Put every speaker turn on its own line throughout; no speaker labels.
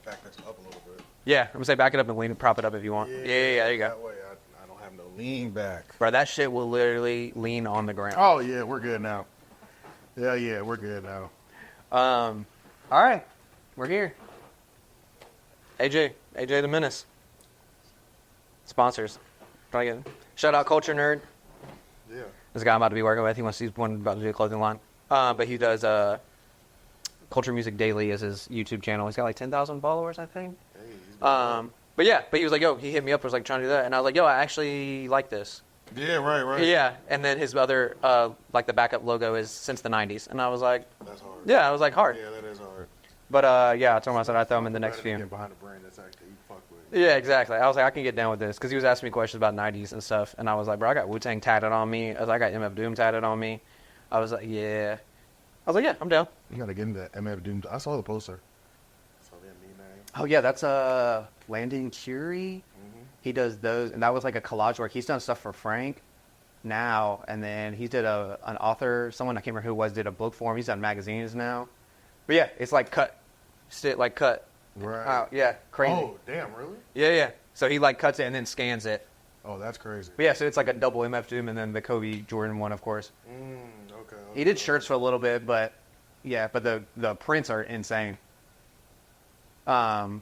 back this up a little bit.
Yeah, I'm going to say back it up and lean it, prop it up if you want. Yeah, there you go.
That way I don't have no lean back.
Bro, that shit will literally lean on the ground.
Oh, yeah, we're good now. Yeah, we're good now.
All right, we're here. AJ the Menace. Sponsors. Shout out Culture Nerd.
Yeah.
This guy I'm about to be working with. He's about to do a clothing line. But he does Culture Music Daily is his YouTube channel. He's got like 10,000 followers, I think. Hey, but he was like, yo, he hit me up, was like trying to do that. And I was like, yo, I actually like this.
Yeah, right.
Yeah. And then his other, like the backup logo is since the 90s. And I was like,
that's hard.
Yeah, I was like, hard.
Yeah, that is hard.
But I told him, I said, I'd throw him in the next few.
Get behind a brand that's actually fuck with.
Yeah, exactly. I was like, I can get down with this. Because he was asking me questions about 90s and stuff. And I was like, bro, I got Wu-Tang tatted on me. I was like, I got MF Doom tatted on me. I was like, yeah. I was like, yeah, I'm down.
You got to get into that MF Doom. I saw the poster. Saw that name.
Oh, yeah, that's Landon Curie. Mm-hmm. He does those. And that was like a collage work. He's done stuff for Frank now. And then he did an author, someone I can't remember who it was, did a book for him. He's done magazines now. But yeah, it's like cut. Cut.
Right.
Out. Yeah, crazy.
Oh, damn, really?
Yeah. So he like cuts it and then scans it.
Oh, that's crazy.
But yeah, so it's like a double MF Doom and then the Kobe Jordan one, of course.
Okay.
He did shirts for a little bit, but yeah, but the prints are insane. Yeah,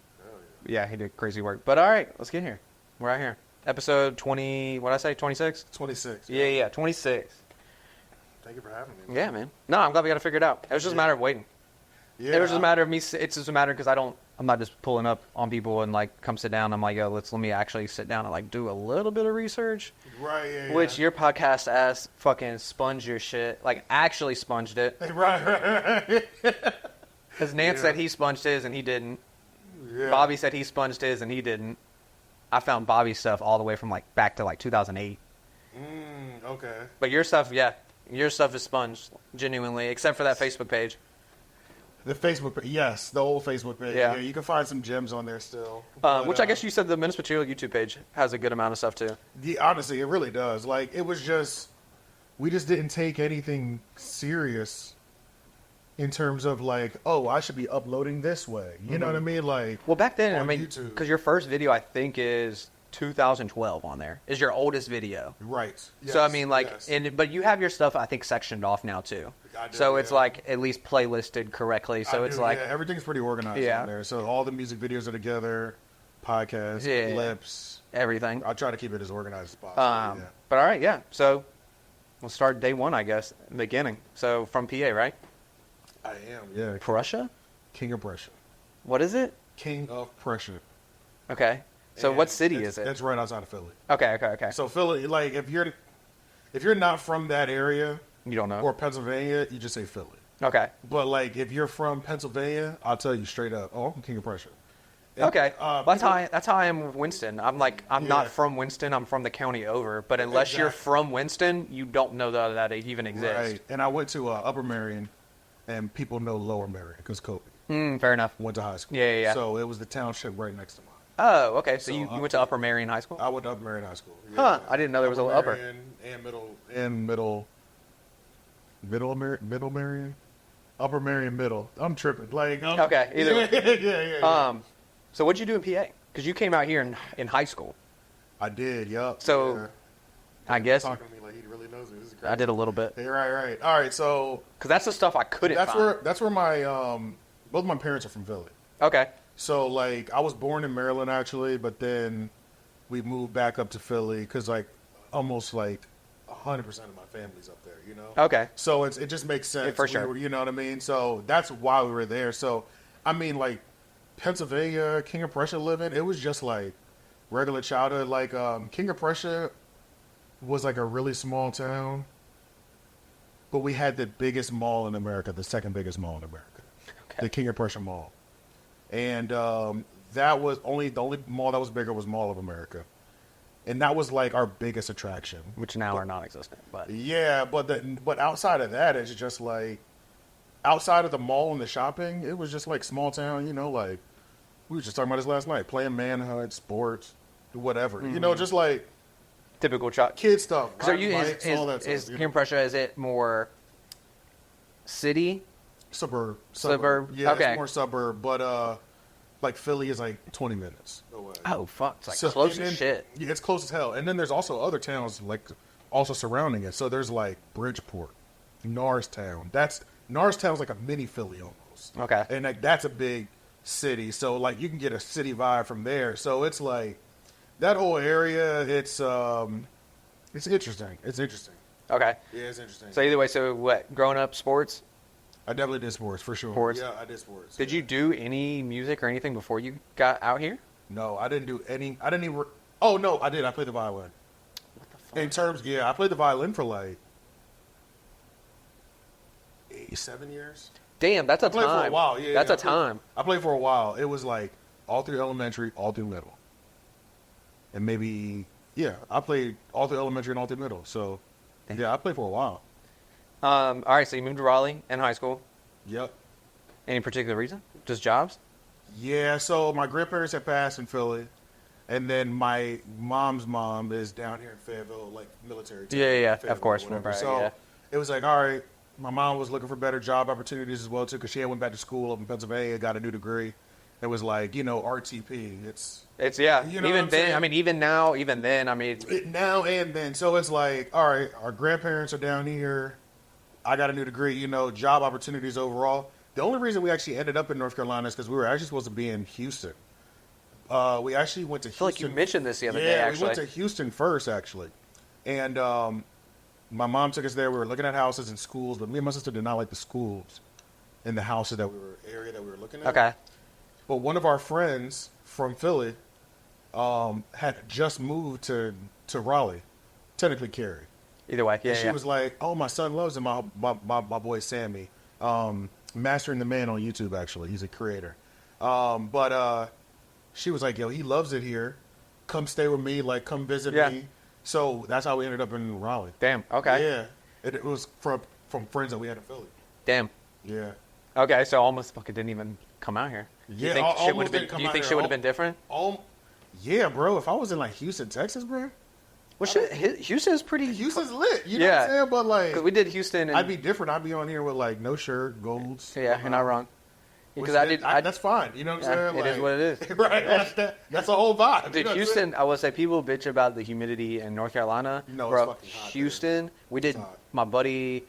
he did crazy work. But all right, let's get here. We're out here. Episode 20, what did I say, 26?
26.
Yeah, 26.
Thank you for having me.
Yeah, man. No, I'm glad we got to figure it out. It was just a matter of waiting.
Yeah.
It was just a matter of me. It's just a matter because I'm not just pulling up on people and like come sit down. I'm like, yo, let me actually sit down and like do a little bit of research.
Right. Yeah.
Which your podcast ass fucking sponged your shit. Like actually sponged it.
Right.
Because Nance said he sponged his and he didn't.
Yeah.
Bobby said he sponged his and he didn't. I found Bobby's stuff all the way from like back to like 2008.
Okay.
But your stuff, yeah, your stuff is sponged genuinely, except for that Facebook page.
The Facebook page, yes, the old Facebook page.
Yeah.
You can find some gems on there still.
Which I guess you said the Menace Material YouTube page has a good amount of stuff too.
Honestly, it really does. Like, it was just, we just didn't take anything serious in terms of like, oh, I should be uploading this way. You know what I mean? Like,
well, back then, I mean,
YouTube.
Because your first video, I think, is 2012 on there. Is your oldest video.
Right. Yes,
so, I mean, like,
yes.
but you have your stuff, I think, sectioned off now too.
I do,
so it's like at least playlisted correctly. So it's like
everything's pretty organized on there. So all the music videos are together, podcasts, clips,
everything.
I'll try to keep it as organized as possible.
But all right, yeah. So we'll start day one, I guess, beginning. So from PA, right?
I am. Yeah.
Prussia?
King of Prussia.
What is it?
King of Prussia.
Okay. So what city is it?
That's right outside of Philly.
Okay.
So Philly, like if you're not from that area,
you don't know,
or Pennsylvania, you just say Philly.
Okay.
But like if you're from Pennsylvania, I'll tell you straight up, oh, I'm King of Prussia.
Okay. That's how I am with Winston. I'm not from Winston. I'm from the county over. But unless you're from Winston, you don't know that it even exists.
Right. And I went to Upper Marion, and people know Lower Marion because Kobe.
Fair enough.
Went to high school.
Yeah.
So it was the township right next to mine.
Oh, okay. So you went to Upper Marion High School?
I went to Upper Marion High School. Yeah.
Huh. I didn't know there was an upper.
And middle Marion? Upper Marion middle. I'm tripping. Like,
okay, either way.
Yeah.
So what'd you do in PA? Because you came out here in high school.
I did, yup.
So, I guess.
Talking to me like he really knows me. This is crazy.
I did a little bit.
Hey, right. All right, so.
Because that's the stuff I couldn't find.
That's where my, both my parents are from Philly.
Okay.
So, like, I was born in Maryland, actually, but then we moved back up to Philly because, like, almost, like, 100% of my family's up there, you know?
Okay.
So it just makes sense.
Yeah, for sure.
You know what I mean? So that's why we were there. So, I mean, like, Pennsylvania, King of Prussia living, it was just, like, regular childhood. Like, King of Prussia was, like, a really small town, but we had the biggest mall in America, the second biggest mall in America. Okay. The King of Prussia Mall. And that was the only mall that was bigger was Mall of America. And that was like our biggest attraction.
Which now are non-existent. But
yeah, but outside of that, it's just like, outside of the mall and the shopping, it was just like small town, you know, like, we were just talking about this last night, playing manhunt, sports, whatever. You know, just like.
Typical
kid stuff.
So is King of Prussia, is it more city?
Suburb.
Suburb.
Yeah,
okay.
It's more suburb. But Like Philly is like 20 minutes away.
Oh fuck, it's like close as shit.
Yeah, it's close as hell. And then there's also other towns like also surrounding it. So there's like Bridgeport, Norristown. Norristown's like a mini Philly almost.
Okay.
And like that's a big city. So like you can get a city vibe from there. So it's like that whole area. It's interesting. It's interesting.
Okay.
Yeah, it's interesting.
So either way, so what? Growing up, sports?
I definitely did sports for sure.
Sports?
Yeah, I did sports.
Did you do any music or anything before you got out here?
No, I didn't do any. I didn't even. Oh no, I did. I played the violin.
What the fuck?
In terms, I played the violin for like 7 years.
Damn, that's a
I played
time.
for a while. Yeah,
that's
yeah,
a time.
I played for a while. It was like all through elementary, all through middle, and maybe I played all through elementary and all through middle. So yeah, I played for a while.
All right, so you moved to Raleigh in high school.
Yep.
Any particular reason? Just jobs?
Yeah. So my grandparents had passed in Philly, and then my mom's mom is down here in Fayetteville, like military.
Yeah,
Fayetteville,
of course.
whatever.
Right,
So
yeah.
it was like, all right. My mom was looking for better job opportunities as well too, because she had went back to school up in Pennsylvania, got a new degree. It was like, RTP. It's
Yeah.
You know
Even
what I'm
then,
saying?
I mean, even now, I mean,
now and then. So it's like, all right, our grandparents are down here. I got a new degree. Job opportunities overall. The only reason we actually ended up in North Carolina is because we were actually supposed to be in Houston. We actually went to Houston.
I feel like you mentioned this the other day, actually.
We went to Houston first, actually. And my mom took us there. We were looking at houses and schools, but me and my sister did not like the schools in the houses area that we were looking at.
Okay.
But one of our friends from Philly had just moved to Raleigh, technically Cary.
Either way, yeah,
And she
yeah.
was like, "Oh, my son loves him. My boy Sammy, Mastering the Man on YouTube. Actually, he's a creator. But she was like, yo, he loves it here. Come stay with me. Like, come visit me. So that's how we ended up in Raleigh.
Damn. Okay.
Yeah, it was from friends that we had in Philly.
Damn.
Yeah.
Okay, so almost fucking didn't even come out here.
Yeah,
you think shit
almost
would have been?
didn't come
Do you
out
think
here.
shit would have been different?
Yeah, bro. If I was in like Houston, Texas, bro.
Well, shit, Houston's pretty.
Houston's lit. You know what I'm saying? But like,
because we did Houston. And,
I'd be different. I'd be on here with like no shirt, golds.
Yeah, you're not wrong.
Which
Because I did.
That's fine. You know what I'm saying?
It is what it is.
Right. That's the whole vibe.
Dude, Houston, I will say people bitch about the humidity in North Carolina.
No,
bro,
it's fucking hot
Houston, we did,
It's hot.
my buddy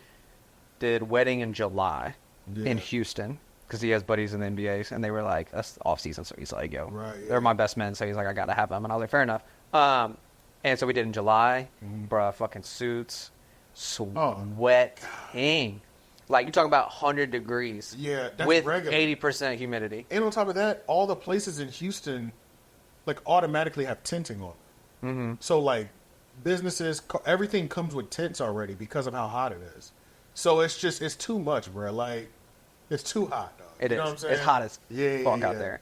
did wedding in July in Houston because he has buddies in the NBA, and they were like, that's off season, so he's like, yo, they're my best men, so he's like, I got to have them. And I was like, fair enough. And so we did in July, bruh, fucking suits, sweating. Like, you're talking about 100 degrees.
Yeah, that's
with
regular.
80% humidity.
And on top of that, all the places in Houston, like, automatically have tinting on them. Mm-hmm. So, like, businesses, everything comes with tints already because of how hot it is. So it's too much, bro. Like, it's too hot, dog.
It
you know
is.
what I'm saying?
It's hot as fuck out there.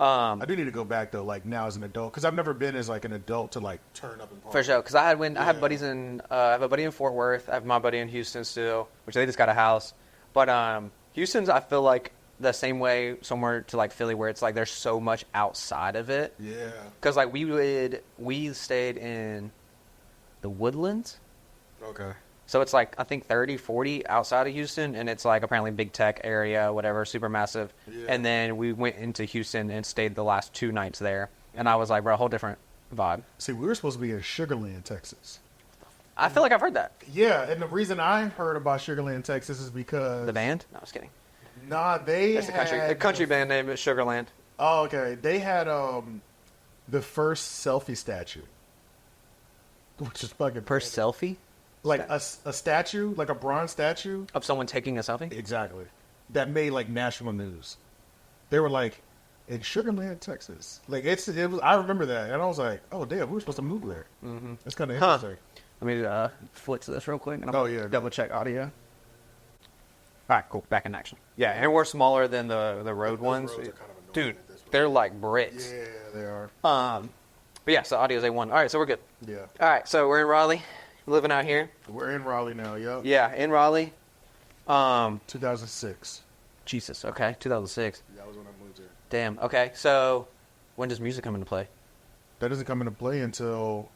I do need to go back though, like now as an adult, because I've never been as like an adult to like turn up and party.
For sure, because I have buddies in I have a buddy in Fort Worth. I have my buddy in Houston still, which they just got a house. But Houston's, I feel like the same way somewhere to like Philly, where it's like there's so much outside of it.
Yeah.
Because like we stayed in the Woodlands.
Okay.
So it's like, I think 30, 40 outside of Houston, and it's like apparently big tech area, whatever, super massive.
Yeah.
And then we went into Houston and stayed the last 2 nights there. And I was like, bro, a whole different vibe.
See, we were supposed to be in Sugarland, Texas.
I feel like I've heard that.
Yeah, and the reason I heard about Sugarland, Texas is because...
The band? No, I was kidding.
Nah, they
That's
had...
the country band name is Sugarland.
Oh, okay. They had the first selfie statue. Which is fucking...
First selfie?
Like a statue, like a bronze statue.
Of someone taking a selfie?
Exactly. That made like national news. They were like, in Sugarland, Texas. Like it was. I remember that, and I was like, oh damn, we were supposed to move there. Mm-hmm. That's kind of interesting.
Let me flip to this real quick. And double check audio. All right, cool. Back in action. Yeah, and we're smaller than the road ones.
Roads are kind of
Dude, they're like bricks.
Yeah, they are.
But yeah, so audio's A1. All right, so we're good.
Yeah.
All right, so we're in Raleigh, living out here.
We're in Raleigh now. Yep.
Yeah, in Raleigh.
2006.
Jesus. Okay, 2006.
That was when I moved here.
Damn. Okay, so when does music come into play?
That doesn't come into play until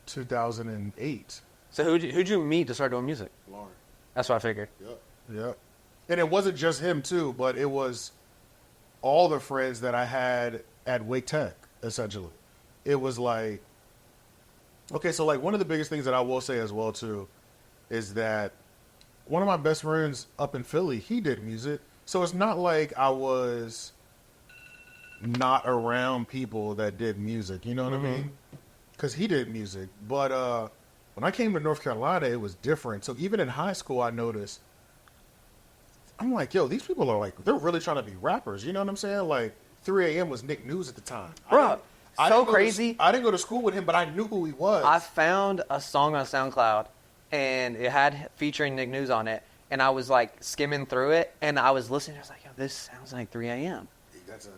2008.
So who'd you meet to start doing music?
Lauren.
That's what I figured.
Yep. Yep. And it wasn't just him too, but it was all the friends that I had at Wake Tech, essentially. It was like, okay, so like one of the biggest things that I will say as well too is that one of my best friends up in Philly, he did music. So it's not like I was not around people that did music, you know what I mean? Because he did music. But when I came to North Carolina, it was different. So even in high school, I noticed, I'm like, yo, these people are like, they're really trying to be rappers. You know what I'm saying? Like 3 a.m. was Nick News at the time.
Bro, so crazy.
I didn't go to school with him, but I knew who he was.
I found a song on SoundCloud, and it had featuring Nick News on it. And I was like skimming through it, and I was listening. I was like, yo, this sounds like 3 a.m.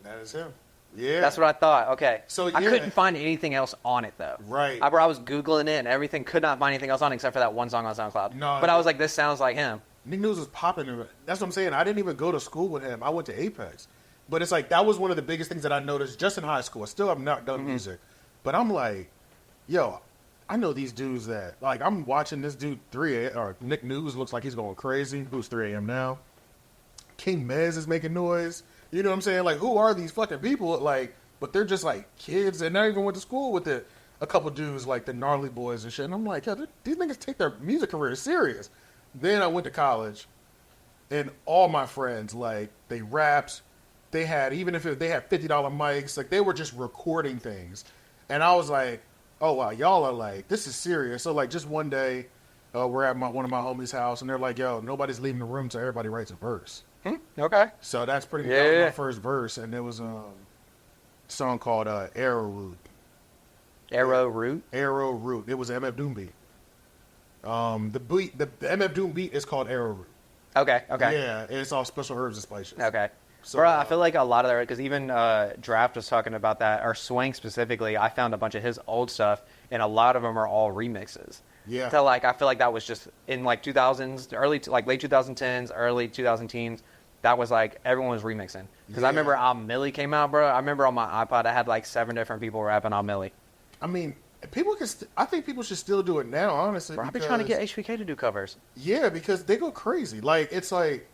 That is him. Yeah.
That's what I thought. Okay.
So
I couldn't find anything else on it, though.
Right.
I was Googling it and everything. Could not find anything else on it except for that one song on SoundCloud.
No.
But I was like, this sounds like him.
Nick News was popping. That's what I'm saying. I didn't even go to school with him. I went to Apex. But it's like, that was one of the biggest things that I noticed just in high school. I still have not done music. But I'm like, yo, I know these dudes that, like, I'm watching this dude 3 a.m. or Nick News looks like he's going crazy. Who's 3 a.m. now? King Mez is making noise. You know what I'm saying? Like, who are these fucking people? Like, but they're just like kids, and I even went to school with a couple dudes like the Gnarly Boys and shit. And I'm like, yo, these niggas take their music career serious. Then I went to college, and all my friends, like, they raps. They had, even if they had $50 mics, like, they were just recording things. And I was like, oh, wow, y'all are like, this is serious. So, like, just one day, we're at one of my homies' house, and they're like, yo, nobody's leaving the room, so everybody writes a verse.
Okay.
So that's pretty much that was my first verse, and there was a song called Arrowroot.
Arrowroot?
Arrowroot. It was an MF Doom beat. The MF Doom beat is called Arrowroot.
Okay.
Yeah, and it's all special herbs and spices.
Okay.
So,
Bro, I feel like a lot of because even Draft was talking about that, or Swank specifically, I found a bunch of his old stuff, and a lot of them are all remixes.
Yeah.
So, like, I feel like that was just in, like, 2000s, late 2010s, early 2010s, that was, like, everyone was remixing. Because I remember Millie came out, bro. I remember on my iPod, I had, like, 7 different people rapping on Millie.
I mean, people can. I think people should still do it now, honestly.
Bro, I've been trying to get HBK to do covers.
Yeah, because they go crazy. Like, it's like,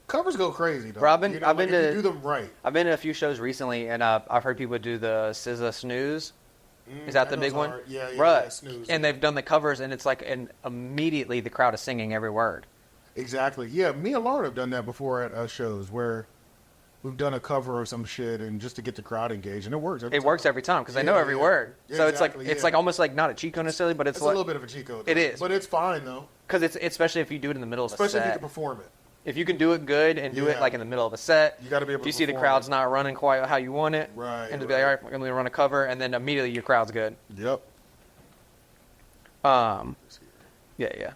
covers go crazy, though.
Bro, I've been to
you do them right.
I've been to a few shows recently, and I've heard people do the SZA Snooze. Is that the big one?
Yeah,
Bruh,
Snooze.
And they've done the covers, and it's like, and immediately the crowd is singing every word.
Exactly. Yeah, me and Lauren have done that before at shows where we've done a cover of some shit and just to get the crowd engaged, and it works.
It works every time because they know every word.
Yeah,
so
exactly,
it's like almost like not a cheat code necessarily, but it's
a
like
little bit of a cheat code.
It is,
but it's fine though.
Because it's especially if you do it in the middle of a set.
Especially if you can perform it.
If you can do it good and do it like in the middle of a set,
you got to be able.
If you
to
see the crowd's not running quite how you want it,
right?
And to be like, all right, we're going to run a cover, and then immediately your crowd's good.
Yep.
Yeah.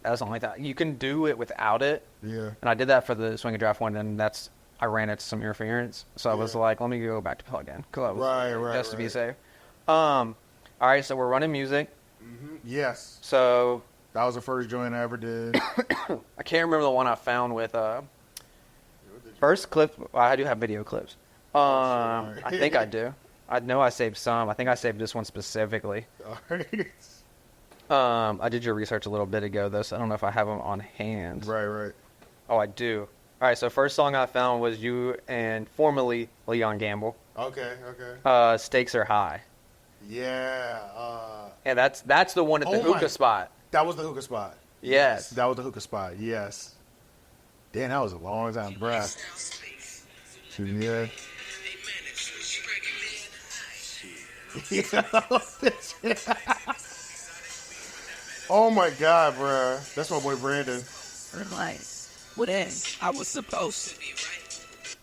That's only that you can do it without it.
Yeah.
And I did that for the Swing and Draft one, and I ran into some interference, so I was like, let me go back to plug-in.
Right.
Just to be safe. All right, so we're running music.
Mm-hmm. Yes.
So
that was the first joint I ever did.
I can't remember the one I found with first clip. Well, I do have video clips. I think I do. I know I saved some. I think I saved this one specifically.
All right.
I did your research a little bit ago, though, so I don't know if I have them on hand.
Right.
Oh, I do. All right, so first song I found was you and formerly Leon Gamble.
Okay.
Stakes Are High.
Yeah.
And that's the one at the hookah spot.
That was the hookah spot.
Yes.
That was the hookah spot. Yes. Damn, that was a long time, bruh. Yeah. Oh my God, bruh. That's my boy Brandon.
I was supposed to be right.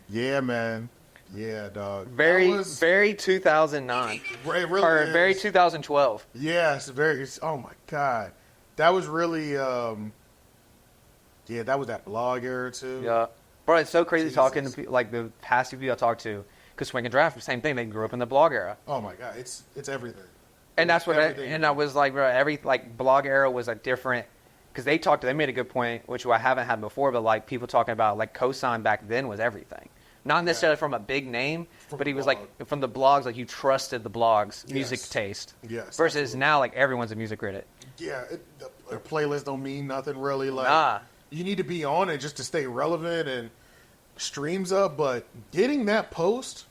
Yeah, man. Yeah, dog.
Very 2009.
It really
or
is.
very 2012.
Yes, very. Oh my God. That was really, that was that blog era too.
Yeah. Bro, it's so crazy talking to like the past few people I talked to. Because Swing and Draft, same thing. They grew up in the blog era.
Oh my God. It's everything.
And that's what I was like, bro, every blog era was a different, because they made a good point, which I haven't had before, but like people talking about like cosign back then was everything. Not necessarily from a big name, but he was like from the blogs, like you trusted the blogs, music taste.
Yes.
Versus
absolutely.
now, like everyone's a music critic.
Yeah, the playlist don't mean nothing really. Like,
Nah.
You need to be on it just to stay relevant, and streams up, but getting that post,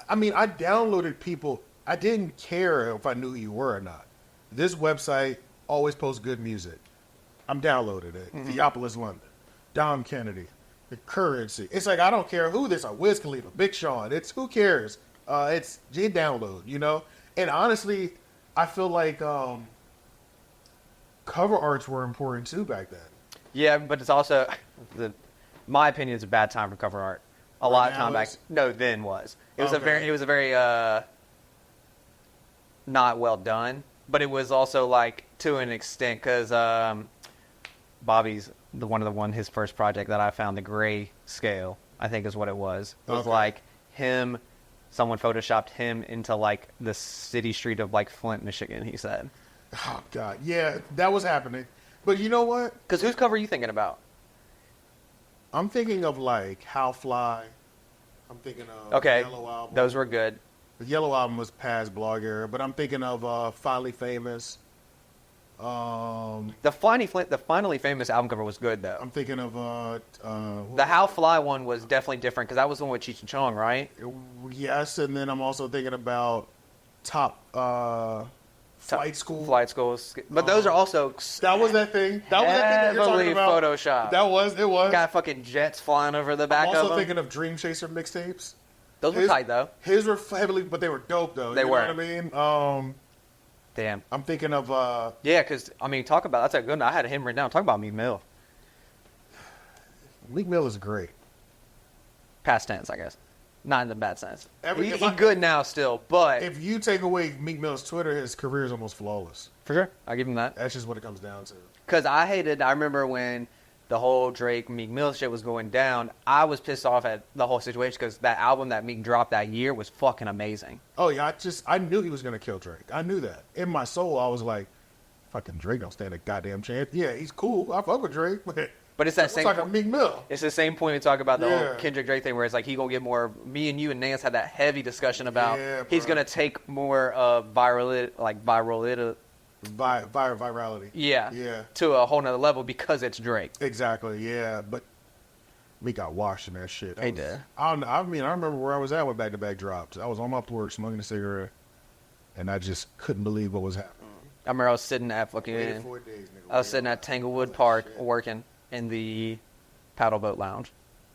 I mean, I downloaded people. I didn't care if I knew who you were or not. This website always posts good music. I'm downloaded it. Theopolis, London. Dom Kennedy. The Currency. It's like, I don't care who this is. Wiz Khalifa, Big Sean. It's, who cares? It's J download, you know? And honestly, I feel like cover arts were important too back then.
Yeah, but it's also, my opinion, is a bad time for cover art. A lot of time back. No, then was. It was a very not well done, but it was also like to an extent because Bobby's his first project that I found, the Gray Scale, I think is what it was. It was like him. Someone photoshopped him into like the city street of like Flint, Michigan. He said.
Oh God, yeah, that was happening. But you know what?
Because whose cover are you thinking about?
I'm thinking of like How Fly. I'm thinking of Yellow Album.
Those were good.
The Yellow Album was past blog era, but I'm thinking of Finally Famous.
The Finally Famous album cover was good though.
I'm thinking of
the How Fly one was definitely different because that was the one with Cheech and Chong, right?
Yes, and then I'm also thinking about Flight School.
Flight Schools. But those are also
that was that thing. That was that thing that you're talking about.
Photoshop.
It was.
Got fucking jets flying over the back
I'm
of
also
them.
thinking of Dream Chaser mixtapes.
Those were tight though.
His were heavily, but they were dope though.
They were.
Know what I mean?
Damn.
I'm thinking of
yeah, because I mean, talk about that's a good one. I had him written down. Talk about Meek Mill.
Meek Mill is great.
Past tense, I guess. Not in the bad sense. He's
I-
good now still, but
If you take away Meek Mill's Twitter, his career is almost flawless.
for sure, I'll give him that.
That's just what it comes down to.
Because I remember when the whole Drake Meek Mill shit was going down, I was pissed off at the whole situation because that album that Meek dropped that year was fucking amazing.
Oh yeah, I knew he was gonna kill Drake. I knew that. In my soul, I was like, fucking Drake don't stand a goddamn chance. Yeah, he's cool. I fuck with Drake,
But it's that
we're
same.
talking Meek Mill.
It's the same point we talk about the
Yeah.
whole Kendrick Drake thing, where it's like he gonna get more. Me and you and Nance had that heavy discussion about he's
bro.
gonna take more virality,
Virality.
yeah, to a whole nother level because it's Drake.
Exactly. Yeah, but Meek got washed in that shit.
He did.
I remember where I was at when Back to Back dropped. I was on my porch smoking a cigarette, and I just couldn't believe what was happening.
I remember I was sitting at
Waited 4 days, nigga.
I was sitting at Tanglewood Park working in the paddle boat lounge,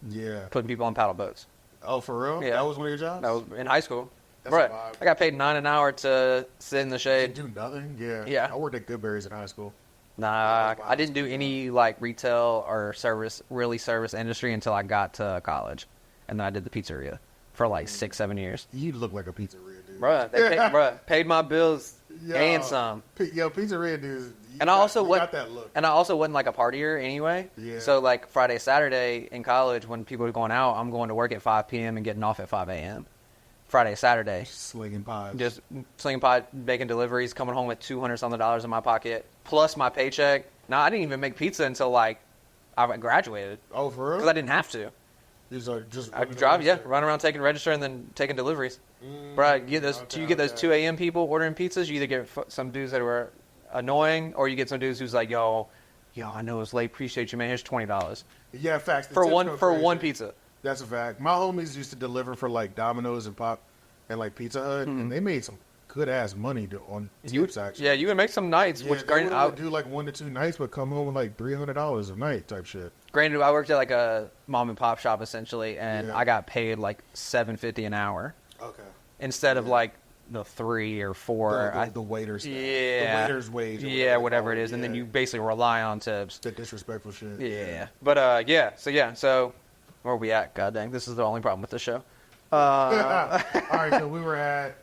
Yeah.
putting people on paddle boats.
Oh, for real?
Yeah.
That was one of your jobs?
That was in high school.
That's a
Bruh,
vibe.
I got paid $9 an hour to sit in the shade.
Do nothing? Yeah.
Yeah.
I worked at Goodberry's in high school.
Nah, I didn't do any like retail or service industry until I got to college, and then I did the pizzeria for like 6-7 years.
You look like a pizzeria dude.
Bruh, paid my bills
Yo,
and some.
Yo, pizzeria dudes.
And I also
got that look.
And I also wasn't like a partier anyway.
Yeah.
So like Friday, Saturday in college, when people are going out, I'm going to work at 5 p.m. and getting off at 5 a.m. Friday, Saturday,
Slinging pies.
just slinging pot, making deliveries, coming home with $200-something in my pocket plus my paycheck. Now I didn't even make pizza until like I graduated
Oh, for real?
because I didn't have to.
These are just
I drive, run around taking register and then taking deliveries. Bro, you get those 2 a.m. people ordering pizzas. You either get some dudes that were annoying, or you get some dudes who's like, yo, I know it's late. Appreciate you, man. Here's $20
Yeah, facts. The
for
tips
one
go
for
crazy.
one pizza.
That's a fact. My homies used to deliver for like Domino's and Pop and like Pizza Hut, and they made some good ass money on tips actually.
Yeah, you can make some nights.
Yeah,
Which
they
granted,
would do like 1 to 2 nights, but come home with like $300 a night type shit.
I worked at like a mom and pop shop essentially, and
Yeah.
I got paid like $7.50 an hour
Okay.
instead of like the 3 or 4.
The waiters.
Yeah.
The waiter's wage. or
Yeah, whatever
they
it
call
is, and then
yeah.
you basically rely on tips.
The disrespectful shit.
Yeah, but so where are we at? God dang, this is the only problem with this show.
All right, so we were at.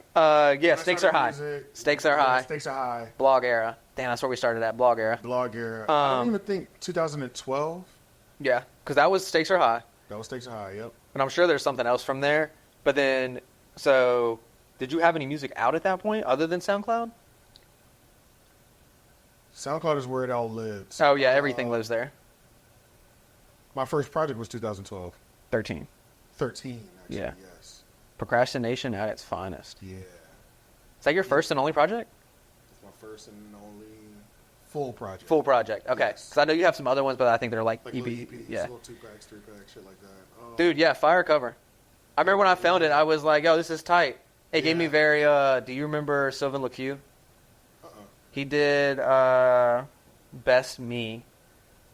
Stakes are high. Stakes are high.
Stakes are high.
Blog era. Damn, that's where we started at. Blog era.
Blog era. I don't even think 2012.
Yeah, because that was Stakes are high,
That was Stakes are high. Yep.
and I'm sure there's something else from there. But then, so did you have any music out at that point other than SoundCloud?
SoundCloud is where it all lives.
Oh yeah, everything lives there.
My first project was 2012.
13.
13. Actually,
Yeah.
Yes.
Procrastination at its finest.
Yeah.
Is that your first and only project?
It's my first and only Full project.
Full project. Okay.
Yes.
Because I know you have some other ones, but I think they're like,
Like
EP.
little EPs,
Yeah.
little 2-packs, 3-packs, shit like that.
Dude, yeah, fire cover. I remember when I found it, I was like, yo, this is tight. It gave me
Yeah.
very, do you remember Sylvain LeCue? He did Best Me.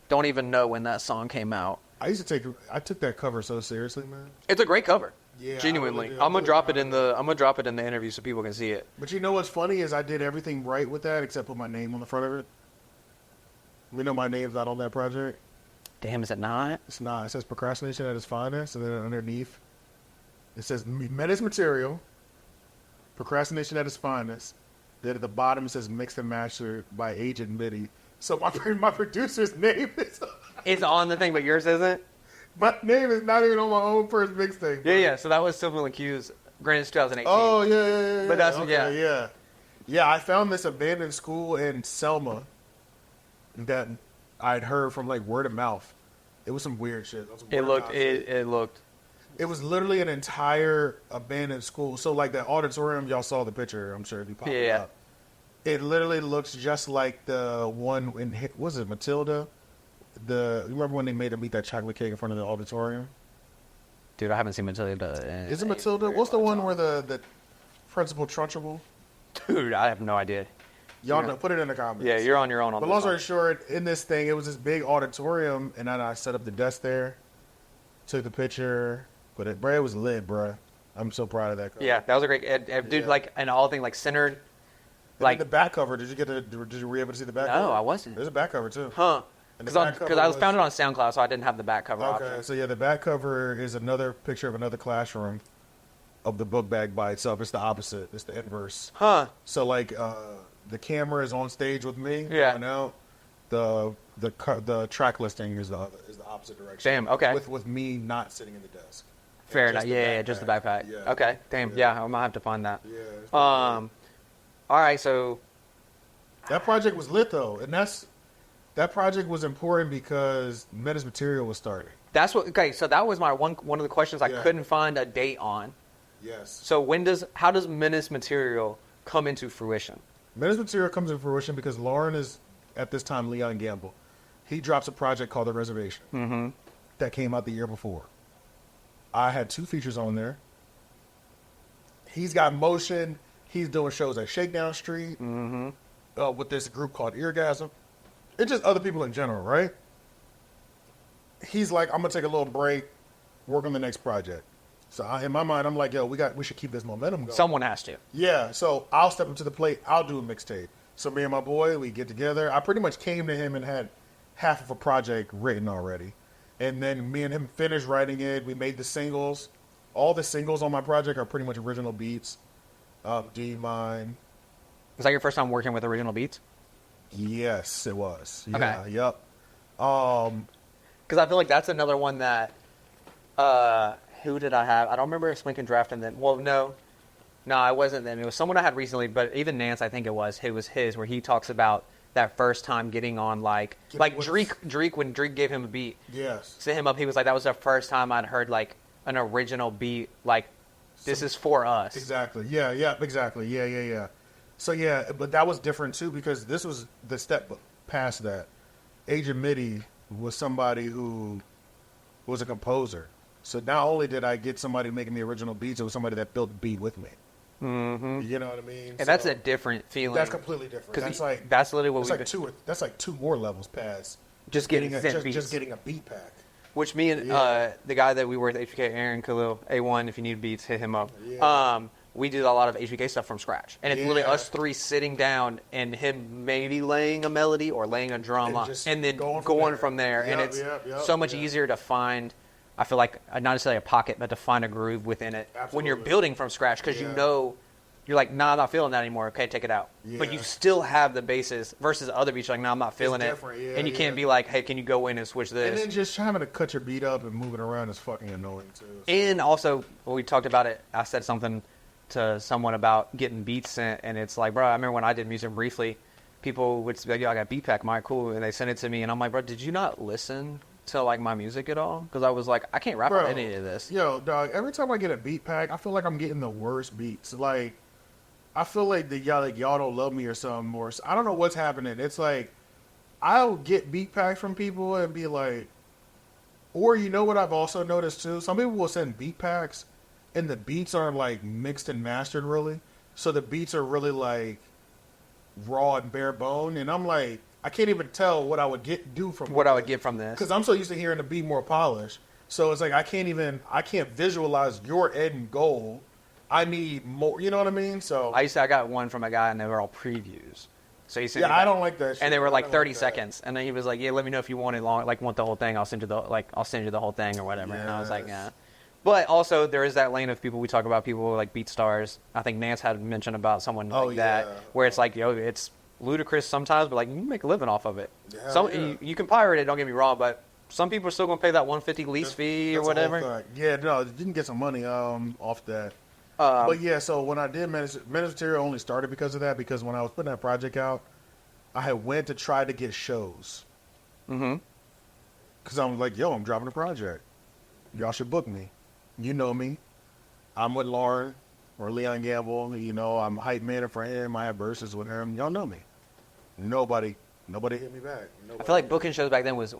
Don't even know when that song came out.
I took that cover so seriously, man.
It's a great cover.
Yeah,
Genuinely.
I really do.
I'm gonna
I'm
drop it
really
in
proud
the I'm gonna drop it in the interview so people can see it.
But you know what's funny is I did everything right with that except put my name on the front of it. You know my name's not on that project.
Damn, is it not?
It's not. It says Procrastination at its finest, and then underneath it says Menace Material, Procrastination at its finest. Then at the bottom it says Mixed and Mastered by AJ MIDI. So my producer's name is
It's on the thing, but yours isn't?
my name is not even on my own first mixtape.
Yeah, yeah. So that was Sylvain LeCue's Greatest 2018.
Oh yeah.
But that's-
okay, yeah. I found this abandoned school in Selma that I'd heard from like word of mouth. It was some weird shit.
It looked.
It was literally an entire abandoned school. So like that auditorium, y'all saw the picture. I'm sure if you popped it
Yeah.
up. It literally looks just like the one in was it Matilda? You remember when they made her meet that chocolate cake in front of the auditorium?
Dude, I haven't seen Matilda.
Is it Matilda? What's the one where the principal Trunchable?
Dude, I have no idea.
Y'all know. Put it in the comments.
Yeah, you're on your own on
But
this
long story
one.
short, in this thing, it was this big auditorium, and then I set up the desk there, took the picture, but it was lit, bruh. I'm so proud of that cover.
Yeah, that was a great dude.
Yeah.
Like, and all thing like centered.
Like the back cover, did you were able to see the back cover?
No, I wasn't.
There's a back cover too.
Huh?
And the
Because
back cover
I was found it on SoundCloud, so I didn't have the back cover
Okay,
option.
so yeah, the back cover is another picture of another classroom of the book bag by itself. It's the opposite. It's the inverse.
Huh?
So like the camera is on stage with me.
Yeah.
going out. The track listing is the opposite direction.
Damn, okay.
With me not sitting in the desk.
Fair
Just
enough.
the
Yeah, just the backpack.
Yeah.
Okay. Damn. Yeah, I might have to find that.
Yeah. it's pretty
All right. So
good. That project was lit though, and that project was important because Menace Material was starting.
that's what. Okay. So that was my one of the questions I
Yeah.
couldn't find a date on.
Yes.
So how does Menace Material come into fruition?
Menace Material comes in fruition because Lauren is, at this time, Leon Gamble. He drops a project called The Reservation that came out the year before. I had 2 features on there. He's got motion. He's doing shows at Shakedown Street with this group called Eargasm. It's just other people in general, right? He's like, I'm going to take a little break, work on the next project. So in my mind, I'm like, yo, we should keep this momentum going.
Someone has to.
Yeah, so I'll step up to the plate. I'll do a mixtape. So me and my boy, we get together. I pretty much came to him and had half of a project written already. And then me and him finished writing it. We made the singles. All the singles on my project are pretty much original beats. D Mine.
Was that your first time working with original beats?
Yes, it was. Yeah,
Okay.
yep.
Because I feel like that's another one that. Who did I have? I don't remember if Swinkin drafting then. Well, no, I wasn't then. It was someone I had recently, but even Nance, I think it was his, where he talks about that first time getting on like Drake when Drake gave him a beat,
Yes.
set him up. He was like, that was the first time I'd heard like an original beat. Like, this is for us.
Exactly. Yeah, exactly. Yeah. So yeah, but that was different too because this was the step past that. AJ MIDI was somebody who was a composer. So not only did I get somebody making the original beats, it was somebody that built the beat with me. Mm-hmm. You know what I mean?
And that's a different feeling.
That's completely different.
That's literally what
that's like 2 more levels past
just getting
just getting a beat pack.
Which me and the guy that we were with, HBK, Aaron Khalil, A1, if you need beats, hit him up.
Yeah.
We did a lot of HBK stuff from scratch. And it's literally us 3 sitting down and him maybe laying a melody or laying a drum line and then going from there. And it's so much easier to find, I feel like, not necessarily a pocket, but to find a groove within it when you're building from scratch because you know, you're like, nah, I'm not feeling that anymore. Okay, take it out.
Yeah.
But you still have the basis versus other beats. You're like, nah, I'm not feeling it. And you can't be like, hey, can you go in and switch this?
And then just having to cut your beat up and move it around is fucking annoying too. So.
And also, when we talked about it, I said something to someone about getting beats sent, and it's like, bro, I remember when I did music briefly, people would say, yo, I got beat pack, my cool, and they sent it to me, and I'm like, bro, did you not listen to like my music at all? Because I was like, I can't rap on any of this.
Yo, dog, every time I get a beat pack, I feel like I'm getting the worst beats. Like, I feel like y'all don't love me or something, or I don't know what's happening. It's like I'll get beat packs from people and be like, or you know what I've also noticed too? Some people will send beat packs and the beats aren't like mixed and mastered really. So the beats are really like raw and bare bone. And I'm like, I can't even tell what I would do from
What I would get from this.
because I'm so used to hearing the beat more polished. So it's like I can't visualize your end goal. I need more. You know what I mean? So
I got one from a guy and they were all previews. So he sent me
yeah, I
that.
don't like that shit.
And they were
I
like
don't
30
like that.
seconds. And then he was like, yeah, let me know if you want it long, like want the whole thing. I'll send you the whole thing or whatever. And I was like,
Yes.
yeah. But also there is that lane of people we talk about, people like beat stars. I think Nance had mentioned about someone like that, where it's like, yo, it's ludicrous sometimes, but like you can make a living off of it.
Yeah,
You can pirate it, don't get me wrong, but some people are still going to pay that 150 lease fee or
That's the whole
whatever.
thing. Yeah, no, you can get some money off that. But yeah, so when I did Menace Material only started because of that, because when I was putting that project out, I had went to try to get shows.
Mm-hmm.
Because I'm like, yo, I'm dropping a project. Y'all should book me. You know me. I'm with Lauren or Leon Gamble. You know, I'm hype man for him. I have verses with him. Y'all know me. Nobody hit me back.
I feel like booking shows back then was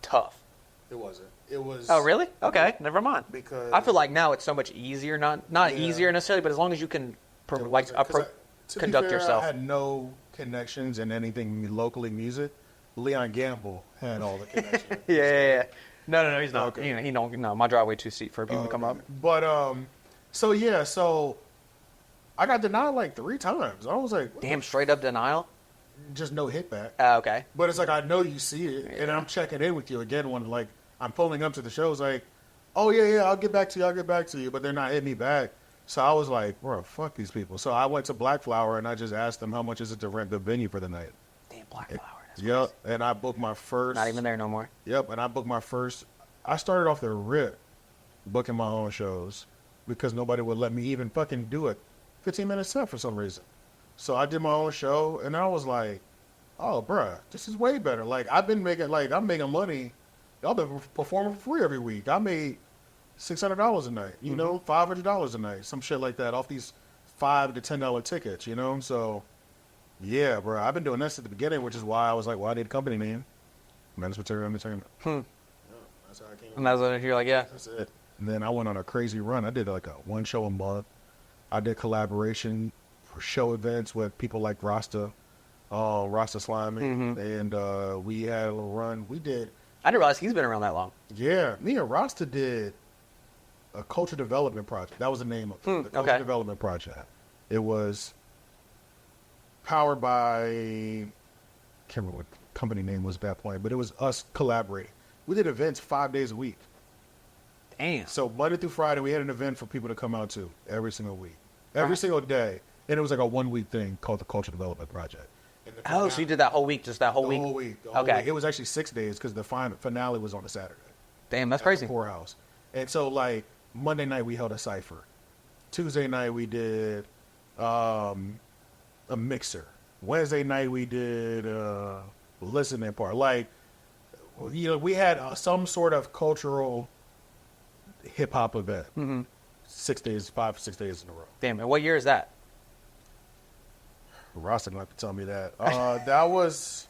tough.
It wasn't. It was.
Oh, really? Okay, never mind.
Because
I feel like now it's so much easier. Not
Yeah.
easier necessarily, but as long as you can
it wasn't. 'Cause to be
conduct
fair,
yourself.
I had no connections in anything locally music. Leon Gamble had all the connections.
yeah. No, he's not.
Okay.
He don't. No, my driveway too steep for people to come up.
But so I got denied like 3 times. I was like, what
Damn, straight up denial.
just no hit back.
Okay.
But it's like I know you see it, and I'm checking in with you again when like I'm pulling up to the shows. Like, oh yeah, I'll get back to you. But they're not hitting me back. So I was like, bro, fuck these people. So I went to Black Flower and I just asked them how much is it to rent the venue for the night.
Damn, Black Flower. That's
Yep, and I booked my first.
not even there no more.
Yep, and I booked my first. I started off the rip booking my own shows because nobody would let me even fucking do a 15-minute set for some reason. So I did my own show, and I was like, oh, bruh, this is way better. Like, I'm making money. Y'all been performing for free every week. I made $600 a night, you know, $500 a night, some shit like that off these $5 to $10 tickets, you know? So, yeah, bro, I've been doing this at the beginning, which is why I was like, well, I need a company name. Menace Material Entertainment. Yeah, that's how I came.
And that's when you're like, yeah.
That's it. And then I went on a crazy run. I did like a 1 show a month. I did collaboration for show events with people like Rasta Slimy, and we had a little run. We did.
I didn't realize he's been around that long.
Yeah, me and Rasta did a culture development project. That was the name of it. The culture
okay.
development project. It was powered by, can't remember what company name was at that point, but it was us collaborating. We did events 5 days a week.
Damn.
So Monday through Friday, we had an event for people to come out to every single week, every single day, and it was like a 1-week thing called the Culture Development Project.
Oh, so you did that whole week, just that whole week?
The whole week.
Okay.
It was actually 6 days because the finale was on a Saturday.
Damn, that's
At
crazy.
the powerhouse. And so, like, Monday night we held a SYFR. Tuesday night we did a mixer. Wednesday night we did listening part. Like, you know, we had some sort of cultural hip hop event. 6 days, 5, 6 days in a row.
Damn, and what year is that?
Ross didn't have to tell me that. That was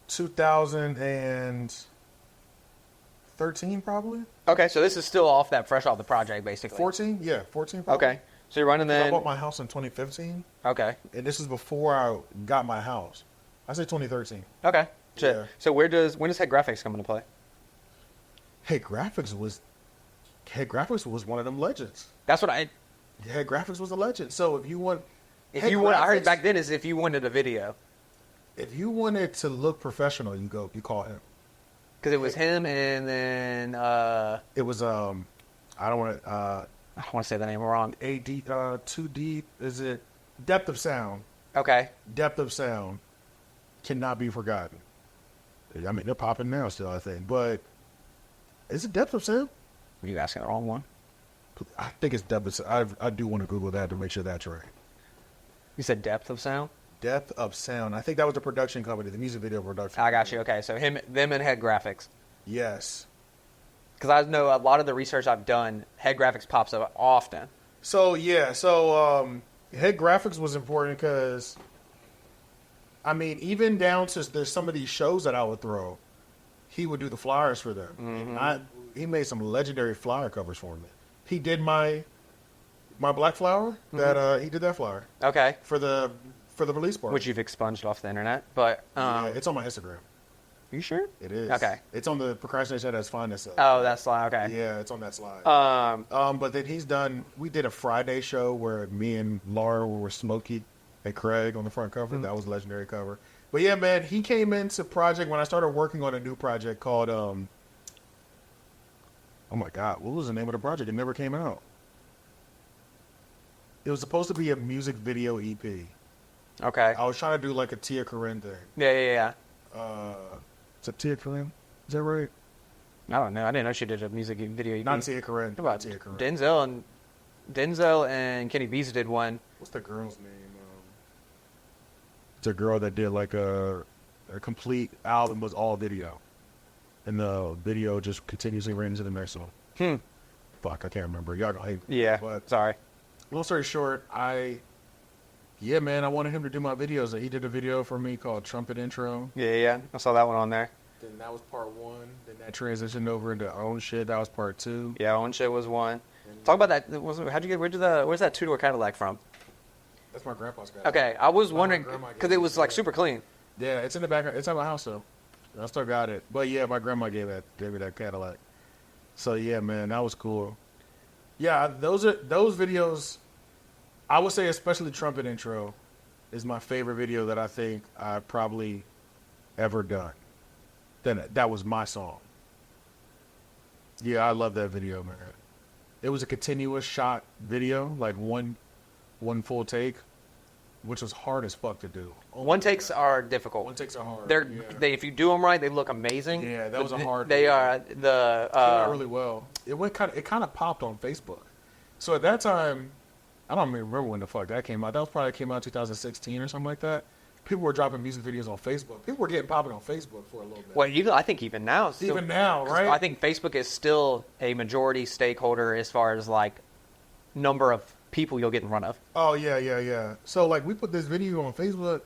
2013, probably.
Okay, so this is still fresh off the project, basically.
14? Yeah, 14 probably.
Okay, so you're running
I
then.
bought my house in 2015,
Okay,
and this is before I got my house. I say 2013.
okay. So,
Yeah.
so when does HeadGraphix come into play?
HeadGraphix was one of them legends.
That's what I.
HeadGraphix was a legend. So if you want,
I heard
HeadGraphix-
back then is if you wanted a video,
if you wanted to look professional, you call him.
because it was him and then
It was I don't want to
I don't want to say the name wrong.
too deep. Is it Depth of Sound?
Okay,
Depth of Sound cannot be forgotten. I mean, they're popping now still, I think. But is it Depth of Sound?
were you asking the wrong one?
I think it's Depth of Sound. I do want to Google that to make sure that's right.
You said depth of sound.
Depth of Sound. I think that was the production company, the music video production.
I got you. Okay, so them and HeadGraphix.
Yes.
Because I know a lot of the research I've done, HeadGraphix pops up often.
So, yeah. So, HeadGraphix was important because I mean, even down to there's some of these shows that I would throw, he would do the flyers for them. And he made some legendary flyer covers for me. He did my Black Flower. That he did that flyer
Okay.
for the release party.
Which you've expunged off the internet, but
yeah, it's on my Instagram.
you sure?
It is.
Okay.
It's on the Procrastination at its finest.
Oh, that's okay.
Yeah, it's on that slide.
Um,
But then we did a Friday show where me and Laura were Smokey and Craig on the front cover. That was a legendary cover. But yeah, man, he came into project when I started working on a new project called, oh my God, what was the name of the project? It never came out. It was supposed to be a music video EP.
okay.
I was trying to do like a Tia Corinne thing.
Yeah.
Is it Tia Corinne? Is that right?
I don't know. I didn't know she did a music video.
Not Tia Corinne.
What about
Tia Corinne.
Denzel and Kenny Beats did one.
What's the girl's name? It's a girl that did like a complete album was all video, and the video just continuously ran into the next one. Fuck, I can't remember. Y'all gonna hate me.
Yeah.
But
Sorry.
long story short, I wanted him to do my videos. He did a video for me called Trumpet Intro.
Yeah. I saw that one on there.
Then that was part 1. Then that transitioned over into own shit. That was part 2.
Yeah, Own Shit was one. Talk about that. Where's that two-door Cadillac from?
That's my grandpa's guy.
Okay, I was
My
wondering
grandma
because
gave
it was
me
like
that.
super clean.
Yeah, it's in the back. It's at my house though. I still got it. But yeah, my grandma gave me that Cadillac. So yeah, man, that was cool. Yeah, those videos. I would say especially Trumpet Intro is my favorite video that I think I've probably ever done. Then that was my song. Yeah, I love that video, man. It was a continuous shot video, like one full take, which was hard as fuck to do. Oh
One
my
takes
God.
are difficult.
One takes are hard.
They if you do them right, they look amazing.
Yeah, that was a
But
hard
They
video.
are
Came
the
out really well. It kind of popped on Facebook. So at that time, I don't even remember when the fuck that came out. That was probably came out in 2016 or something like that. People were dropping music videos on Facebook. People were getting popping on Facebook for a little bit.
well, I think even now, it's still,
Even now,
'cause
right?
I think Facebook is still a majority stakeholder as far as like number of people you'll get in front of.
Oh yeah. So like we put this video on Facebook,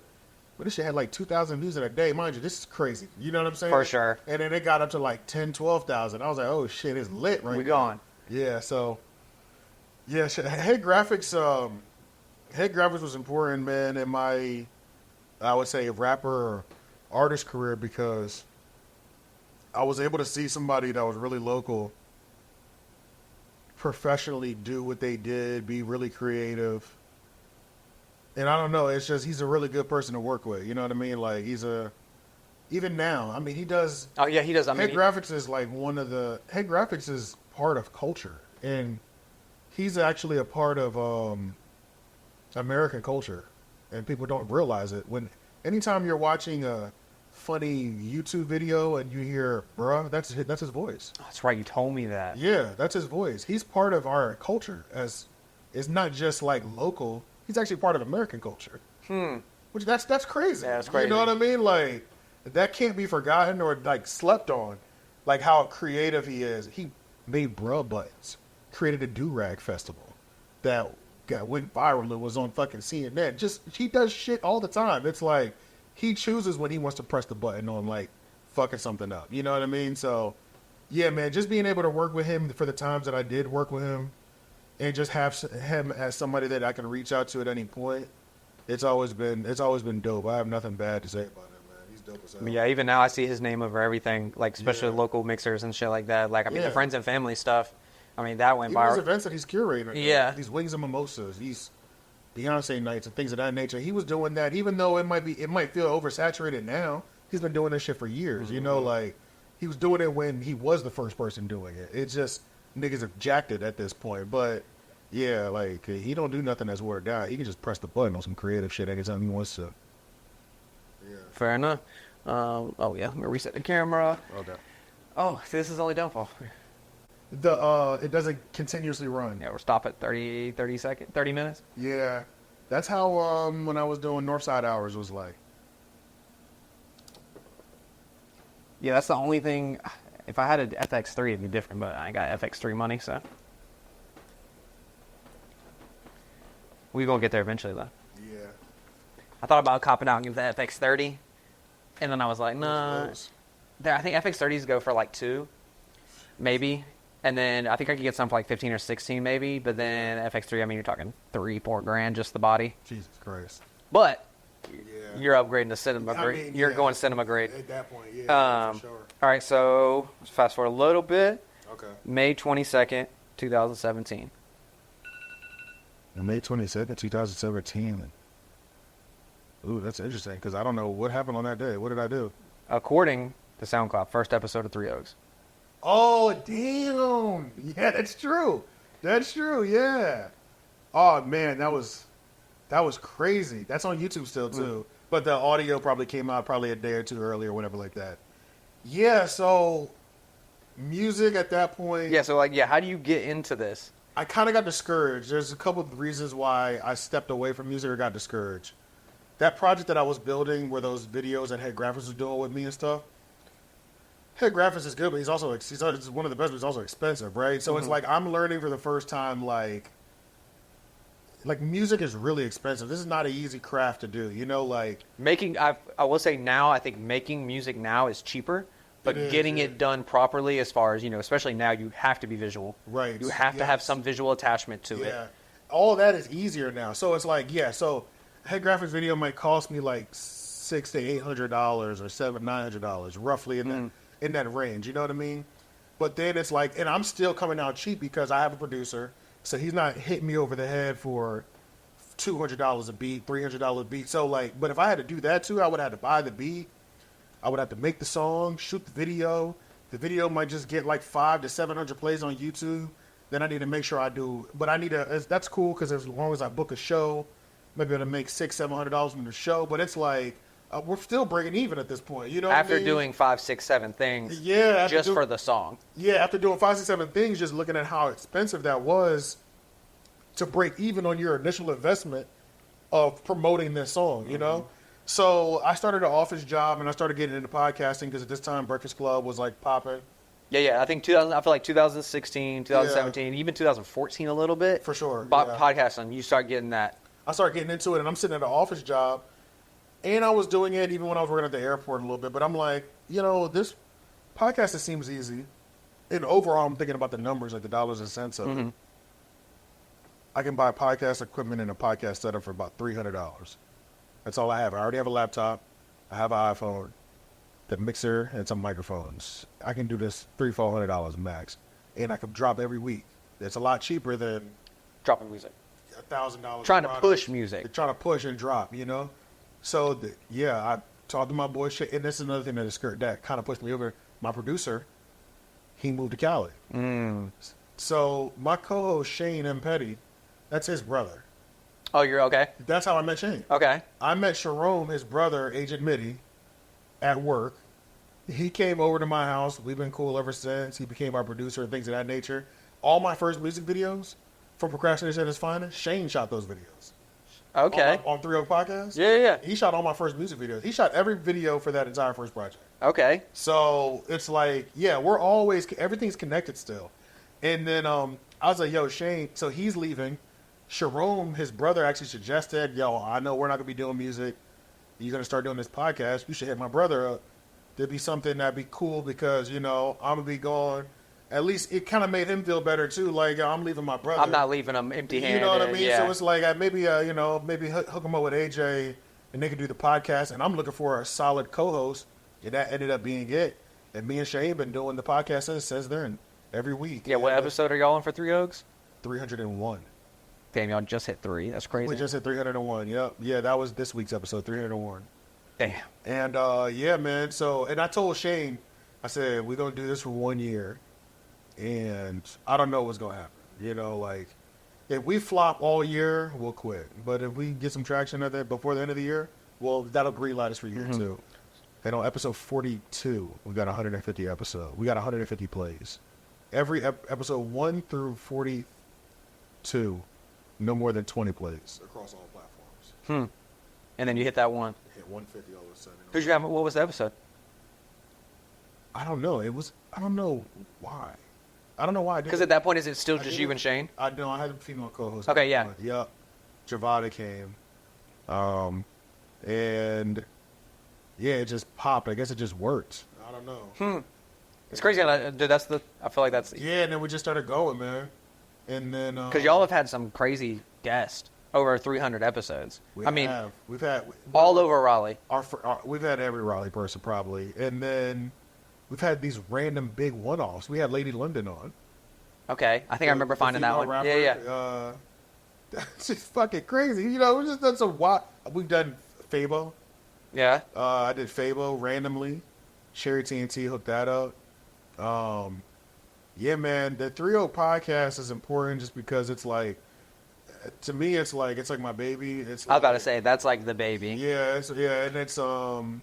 but this shit had like 2,000 views in a day. Mind you, this is crazy. You know what I'm saying?
For sure.
And then it got up to like 10, 12,000. I was like, oh shit, it's lit right
We
now.
gone.
Yeah. So yeah, shit. HeadGraphix. HeadGraphix was important, man, in my, I would say, rapper or artist career because I was able to see somebody that was really local professionally do what they did, be really creative. And I don't know, it's just he's a really good person to work with. You know what I mean? Like even now, I mean, he does.
Oh yeah, he does. I mean,
HeadGraphix is like HeadGraphix is part of culture, and he's actually a part of American culture, and people don't realize it. Anytime you're watching a funny YouTube video and you hear "bruh," that's his voice.
that's right. You told me that.
Yeah, that's his voice. He's part of our culture. As it's not just like local. He's actually part of American culture. Which that's crazy.
Yeah, that's crazy.
You know what I mean? Like that can't be forgotten or like slept on. Like how creative he is. He made bruh buttons, created a do-rag festival that went viral and was on fucking CNN. Just he does shit all the time. It's like he chooses when he wants to press the button on like fucking something up. You know what I mean? So yeah, man, just being able to work with him for the times that I did work with him and just have him as somebody that I can reach out to at any point. It's always been dope. I have nothing bad to say about him, man. He's dope as hell.
I mean, yeah, even now I see his name over everything, like especially
Yeah.
local mixers and shit like that. Like I mean,
Yeah.
the friends and family stuff. I mean, that went
Even his
viral.
events that he's curating.
Yeah.
These Wings and Mimosas, these Beyonce nights and things of that nature. He was doing that, even though it might feel oversaturated now. He's been doing this shit for years. You know, like he was doing it when he was the first person doing it. It's just niggas have jacked it at this point. But yeah, like he don't do nothing that's worked out. He can just press the button on some creative shit anytime he wants to. Yeah.
Fair enough. Oh yeah, let me reset the camera.
Okay.
Oh, see, this is only downfall.
It doesn't continuously run.
Yeah, we're stop at 30 minutes.
Yeah. That's how when I was doing Northside Hours was like.
Yeah, that's the only thing. If I had an FX3, it'd be different, but I ain't got FX3 money, so we gonna get there eventually, though.
Yeah.
I thought about copping out and give the FX30, and then I was like, nah. I think FX30s go for like 2, maybe. And then I think I could get some for like 15 or 16 maybe. But then FX3, I mean, you're talking $3-4 grand just the body.
Jesus Christ.
But
Yeah.
you're upgrading to cinema grade.
mean,
You're
yeah.
going cinema grade.
At that point, yeah, for sure.
All right, so let's fast forward a little bit.
Okay.
May 22nd, 2017.
May 22nd, 2017. Ooh, that's interesting because I don't know what happened on that day. What did I do?
According to SoundCloud, first episode of Three Oaks.
Oh, damn. Yeah, that's true. That's true, yeah. Oh, man, that was crazy. That's on YouTube still, too. But the audio probably came out probably a day or two earlier or whatever like that. Yeah, so music at that point.
Yeah, so like, how do you get into this?
I kind of got discouraged. There's a couple of reasons why I stepped away from music or got discouraged. That project that I was building where those videos that HeadGraphix was doing with me and stuff, HeadGraphix is good, but he's one of the best, but he's also expensive, right? So it's like I'm learning for the first time, like music is really expensive. This is not an easy craft to do, you know, like.
I will say now, I think making music now is cheaper, but getting it done properly as far as, you know, especially now, you have to be visual.
Right.
You have to have some visual attachment to it.
Yeah. All of that is easier now. So it's like, so HeadGraphix video might cost me like $600 to $800 or $700-900 roughly in that range. You know what I mean? But then it's like, and I'm still coming out cheap because I have a producer, so he's not hitting me over the head for $200 a beat, $300 a beat. So like, but if I had to do that too, I would have to buy the beat. I would have to make the song, shoot the video. The video might just get like 500 to 700 plays on YouTube. Then I need to make sure I do, but I need to. That's cool because as long as I book a show, maybe I'll make $600-700 from the show. But it's like we're still breaking even at this point. You know,
After
what I mean?
doing 5, 6, 7 things,
yeah,
just for the song.
Yeah, after doing 5, 6, 7 things, just looking at how expensive that was to break even on your initial investment of promoting this song. You know. So I started an office job and I started getting into podcasting because at this time Breakfast Club was like popping.
Yeah. I think I feel like 2016, 2017, even 2014 a little bit.
For sure.
Podcasting, you start getting that.
I started getting into it and I'm sitting at an office job and I was doing it even when I was working at the airport a little bit. But I'm like, you know, this podcast, it seems easy. And overall, I'm thinking about the numbers, like the dollars and cents of it. I can buy podcast equipment and a podcast setup for about $300. That's all I have. I already have a laptop. I have an iPhone, the mixer, and some microphones. I can do this $300-400 max, and I can drop every week. It's a lot cheaper than
Dropping music.
$1,000.
Trying to push music.
They're trying to push and drop, you know. So I talked to my boy, and this is another thing that kind of pushed me over. My producer, he moved to Cali. So my co-host Shane M. Petty, that's his brother.
Oh, you're okay?
That's how I met Shane.
Okay.
I met Jerome, his brother, Agent Mitty, at work. He came over to my house. We've been cool ever since. He became our producer and things of that nature. All my first music videos from Procrastination at its finest, Shane shot those videos.
Okay.
On 3 Oak Podcast?
Yeah.
He shot all my first music videos. He shot every video for that entire first project.
Okay.
So it's like, we're always, everything's connected still. And then I was like, yo, Shane, so he's leaving. Jerome, his brother, actually suggested, yo, I know we're not going to be doing music. You're going to start doing this podcast. You should hit my brother up. There'd be something that'd be cool because, you know, I'm going to be gone. At least it kind of made him feel better, too. Like, I'm leaving my brother.
I'm not leaving him empty-handed.
You know what I mean?
Yeah.
So it's like, maybe hook him up with AJ and they could do the podcast. And I'm looking for a solid co-host. And that ended up being it. And me and Shane been doing the podcast, as it says there, every week.
Yeah, what episode are y'all on for Three Oaks?
301.
Damn, y'all just hit 3. That's crazy.
We just hit 301. Yep. Yeah, that was this week's episode, 301.
Damn.
And man. So, and I told Shane, I said, we're going to do this for 1 year. And I don't know what's going to happen. You know, like, if we flop all year, we'll quit. But if we get some traction at that before the end of the year, well, that'll green light us for year 2. And on episode 42, we got 150 episodes. We got 150 plays. Every episode 1 through 42, no more than 20 plays across all platforms.
And then you hit that one.
Hit 150 all of a sudden.
Who'd you have? What was the episode?
I don't know. I don't know why. I don't know why I did.
Because at that point, is it still just you and Shane?
I know. I had a female co-host.
Okay, yeah.
Yep. Javada came. And yeah, it just popped. I guess it just worked. I don't know.
It's crazy. Dude, I feel like that's
Yeah, and then we just started going, man. And then
because y'all have had some crazy guests over 300 episodes.
we've had
all over Raleigh.
We've had every Raleigh person probably, and then we've had these random big one-offs. We had Lady London on.
Okay, I think I remember finding that one.
Rapper.
Yeah.
That's just fucking crazy. You know, we just done some we've done Fabo.
Yeah.
I did Fabo randomly. Cherry TNT hooked that up. Yeah, man, the 3-0 podcast is important just because it's like, to me, it's like my baby.
I was about to say that's like the baby.
Yeah, and it's and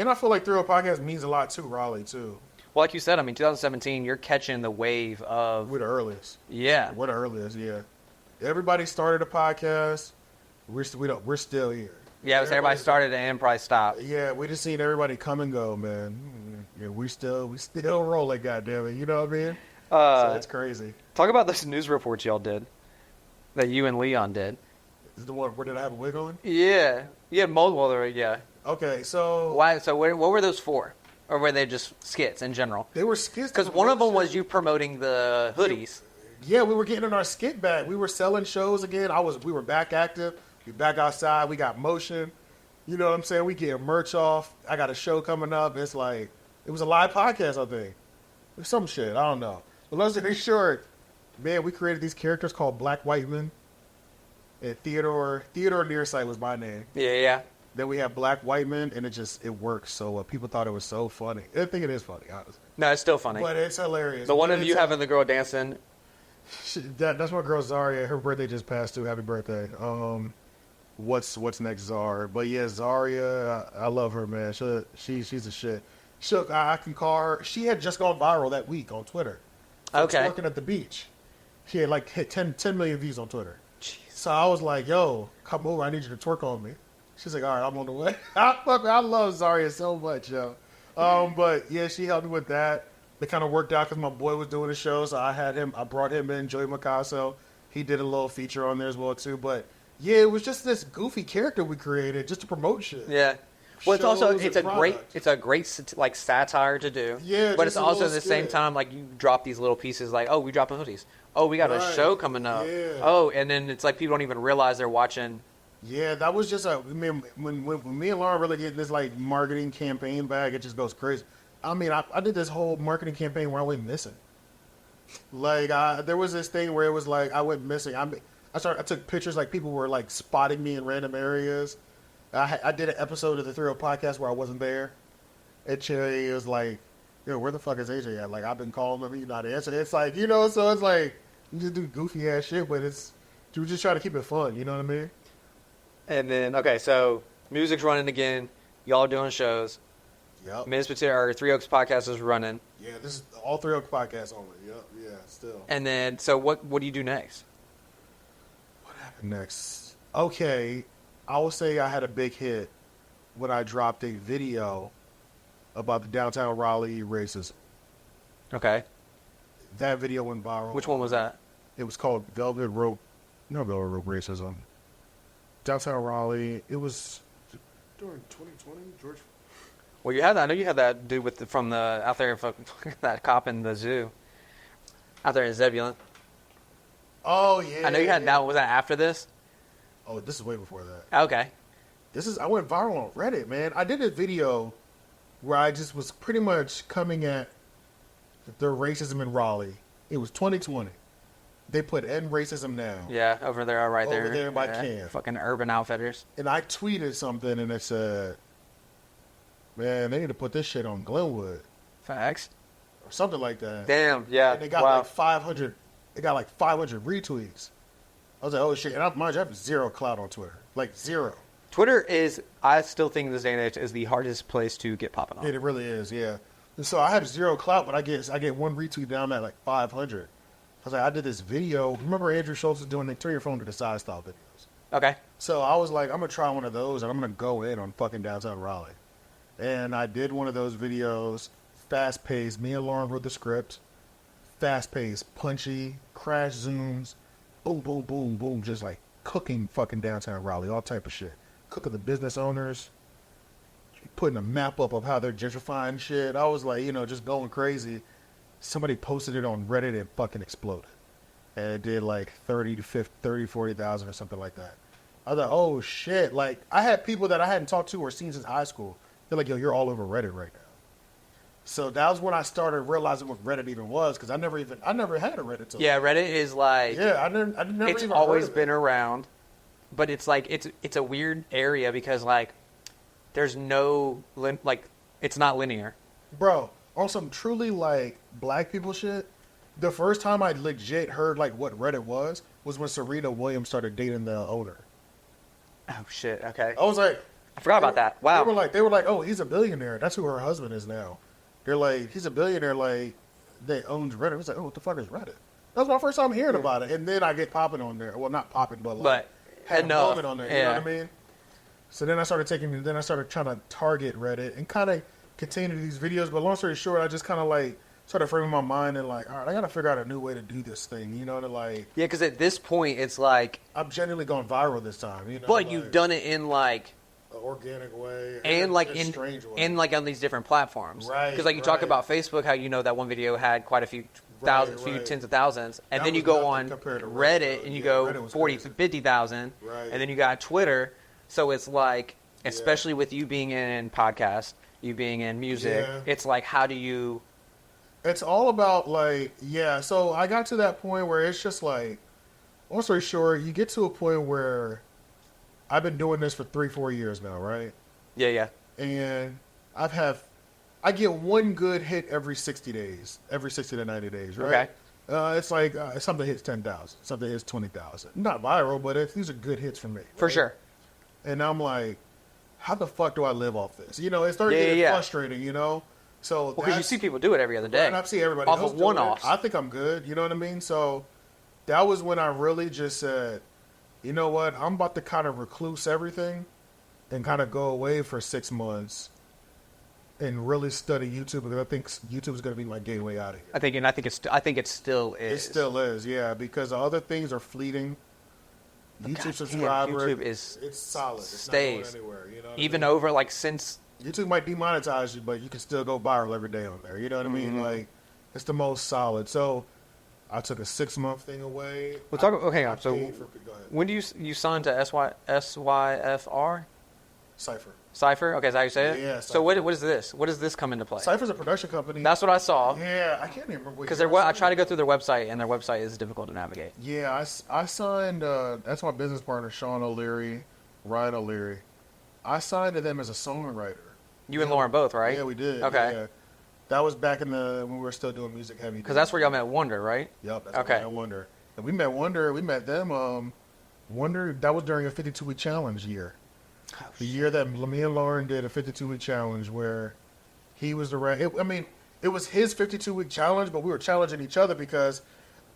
I feel like 3-0 podcast means a lot to Raleigh too.
Well, like you said, 2017, you're catching the wave of.
We're the earliest.
Yeah.
We're the earliest. Yeah. Everybody started a podcast. We're still here.
Yeah, everybody started and probably stopped.
Yeah, we just seen everybody come and go, man. Yeah, we still rolling, goddammit. You know what I mean? So it's crazy.
Talk about those news reports y'all did, that you and Leon did.
Is the one where did I have a wig on?
Yeah, you had multiple. Yeah.
Okay, so
Why? So what were those for? Or were they just skits in general?
they were skits.
Because one of them was you promoting the hoodies.
Yeah, we were getting in our skit back. We were selling shows again. We were back active. We back outside. We got motion. You know what I'm saying? We get merch off. I got a show coming up. It's like, it was a live podcast, I think. It was some shit. I don't know. But let's be short. Man, we created these characters called Black Whitemen. And Theodore Nearsight was my name.
Yeah.
Then we have Black Whitemen, and it works. So people thought it was so funny. I think it is funny, honestly.
No, it's still funny.
But it's hilarious.
The one of you having the girl dancing.
That's my girl Zaria. Her birthday just passed too. Happy birthday. What's next, Zara? But yeah, Zaria, I love her, man. She's a shit. I can call her. She had just gone viral that week on Twitter.
Okay.
Working at the beach. She had like hit 10 million views on Twitter.
Jeez.
So I was like, yo, come over. I need you to twerk on me. She's like, all right, I'm on the way. I love Zaria so much, yo. But yeah, she helped me with that. It kind of worked out because my boy was doing the show, so I brought him in, Joey Macasso. He did a little feature on there as well too. But yeah, it was just this goofy character we created just to promote shit.
Yeah. Well, it's a great like satire to do.
Yeah,
but it's
just a
also
little
at the same
skit.
time like you drop these little pieces like, oh, we dropping hoodies. Oh, we got a
Right.
show coming up.
Yeah.
Oh, and then it's like people don't even realize they're watching.
Yeah, that was just when me and Lauren really get this like marketing campaign bag, it just goes crazy. I mean, I did this whole marketing campaign where I went missing. Like there was this thing where it was like I went missing. I took pictures, like people were like spotting me in random areas. I did an episode of the 3-0 podcast where I wasn't there. And Cherry was like, yo, where the fuck is AJ at? Like, I've been calling him, he's not answering. It's like, so it's like, you just do goofy ass shit, but you just try to keep it fun, you know what I mean?
And then so music's running again. Y'all doing shows.
Yep.
Menace Material or 3 Oaks podcast is running.
Yeah, this is all 3-0 podcasts only. Yep, yeah, still.
And then so what do you do next?
What happened next? Okay, I will say I had a big hit when I dropped a video about the downtown Raleigh racism.
Okay.
That video went viral.
Which one was that?
It was called Velvet Rope Racism. Downtown Raleigh. It was during 2020, George.
Well, I know you had that dude from the out there, that cop in the zoo, out there in Zebulon.
Oh yeah.
I know you had that. Was that after this?
Oh, this is way before that.
Okay.
I went viral on Reddit, man. I did a video where I just was pretty much coming at the racism in Raleigh. It was 2020. They put End Racism Now.
Yeah, over there, right there.
Over there by
yeah.
Camp.
Fucking Urban Outfitters.
And I tweeted something and it said, man, they need to put this shit on Glenwood.
Facts.
Or something like that.
Damn, yeah.
And they got like 500. They got like 500 retweets. I was like, oh shit. And mind you, I have zero clout on Twitter. Like zero.
Twitter is, I still think this day and age, is the hardest place to get popping on.
It really is, yeah. And so I have zero clout, but I get one retweet down at like 500. I was like, I did this video. Remember Andrew Schultz was doing the turn your phone to the side style videos.
Okay.
So I was like, I'm going to try one of those and I'm going to go in on fucking downtown Raleigh. And I did one of those videos, fast paced. Me and Lauren wrote the script. Fast paced, punchy, crash zooms, boom, boom, boom, boom, just like cooking fucking downtown Raleigh, all type of shit. cooking the business owners, putting a map up of how they're gentrifying shit. I was like, just going crazy. Somebody posted it on Reddit and fucking exploded. And it did like 40,000 or something like that. I was like, oh shit. Like, I had people that I hadn't talked to or seen since high school. They're like, yo, you're all over Reddit right now. So that was when I started realizing what Reddit even was, because I never had a Reddit.
Yeah, Reddit is like...
Yeah, I never
it's
even
always
heard of
been
it.
around, but it's like, it's a weird area because, like, there's no... it's not linear.
Bro, on some truly, like, black people shit, the first time I legit heard, like, what Reddit was when Serena Williams started dating the owner.
Oh, shit, okay.
I was like...
I forgot about that. Wow.
They were like, oh, he's a billionaire. That's who her husband is now. They're like, he's a billionaire, like, that owns Reddit. I was like, oh, what the fuck is Reddit? That was my first time hearing about it. And then I get popping on there. Well, not popping, but like, had a moment on there. You know what I mean? So then I started trying to target Reddit and kind of continue these videos. But long story short, I just kind of like started framing my mind and like, all right, I got to figure out a new way to do this thing. You know, to like.
Yeah, because at this point, it's like.
I'm genuinely going viral this time. You know,
but
like,
you've done it in like.
An organic way.
And like
a strange way.
and like on these different platforms.
Right.
Because like you talk about Facebook, how that one video had quite a few few tens of thousands. And
That
then you
was
go
nothing
on
compared to
Reddit and you go
Reddit was
40 to
crazy.
50,000.
Right.
And then you got Twitter. So it's like, especially with you being in podcasts, you being in music, it's like, how do you...
It's all about like, so I got to that point where it's just like, long story short, you get to a point where I've been doing this for 3-4 years now, right?
Yeah.
And I get one good hit every 60 days, every 60 to 90 days, right?
Okay.
It's like something hits 10,000, something hits 20,000. Not viral, but these are good hits for me.
For
right?
sure.
And I'm like, how the fuck do I live off this? It started getting frustrating, So
because you see people do it every other day.
And I see everybody
off
else
of
doing it.
one-offs.
I think I'm good, you know what I mean? So that was when I really just said, you know what, I'm about to kind of recluse everything and kind of go away for 6 months and really study YouTube, because I think YouTube is going to be my gateway out of here.
I think it still is.
It still is, yeah, because the other things are fleeting. YouTube subscriber,
YouTube is
it's solid. It's
stays.
not going anywhere. You know what
Even
I mean?
over like since
YouTube might demonetize you, but you can still go viral every day on there. You know what I mean? Like, it's the most solid. So I took a 6-month thing away.
We'll talk. Okay,
I
so
paid for- go ahead.
when do you sign to SYFR?
SYFR.
SYFR? Okay, is that how you say it?
Yeah,
So
SYFR.
what is this? What does this come into play?
SYFR's a production company.
That's what I saw.
Yeah, I can't even remember.
Because I try to go through their website, and their website is difficult to navigate.
Yeah, I signed. That's my business partner, Sean O'Leary, Ryan O'Leary. I signed to them as a songwriter.
You and Lauren both, right?
Yeah, we did.
Okay.
Yeah. That was back when we were still doing music heavy.
Because that's where y'all met Wonder, right?
Yep. That's
Okay.
where I met Wonder. And we met Wonder. We met them. Wonder. That was during a 52-week challenge year. The year that me and Lauren did a 52-week challenge where he was the it was his 52-week challenge, but we were challenging each other because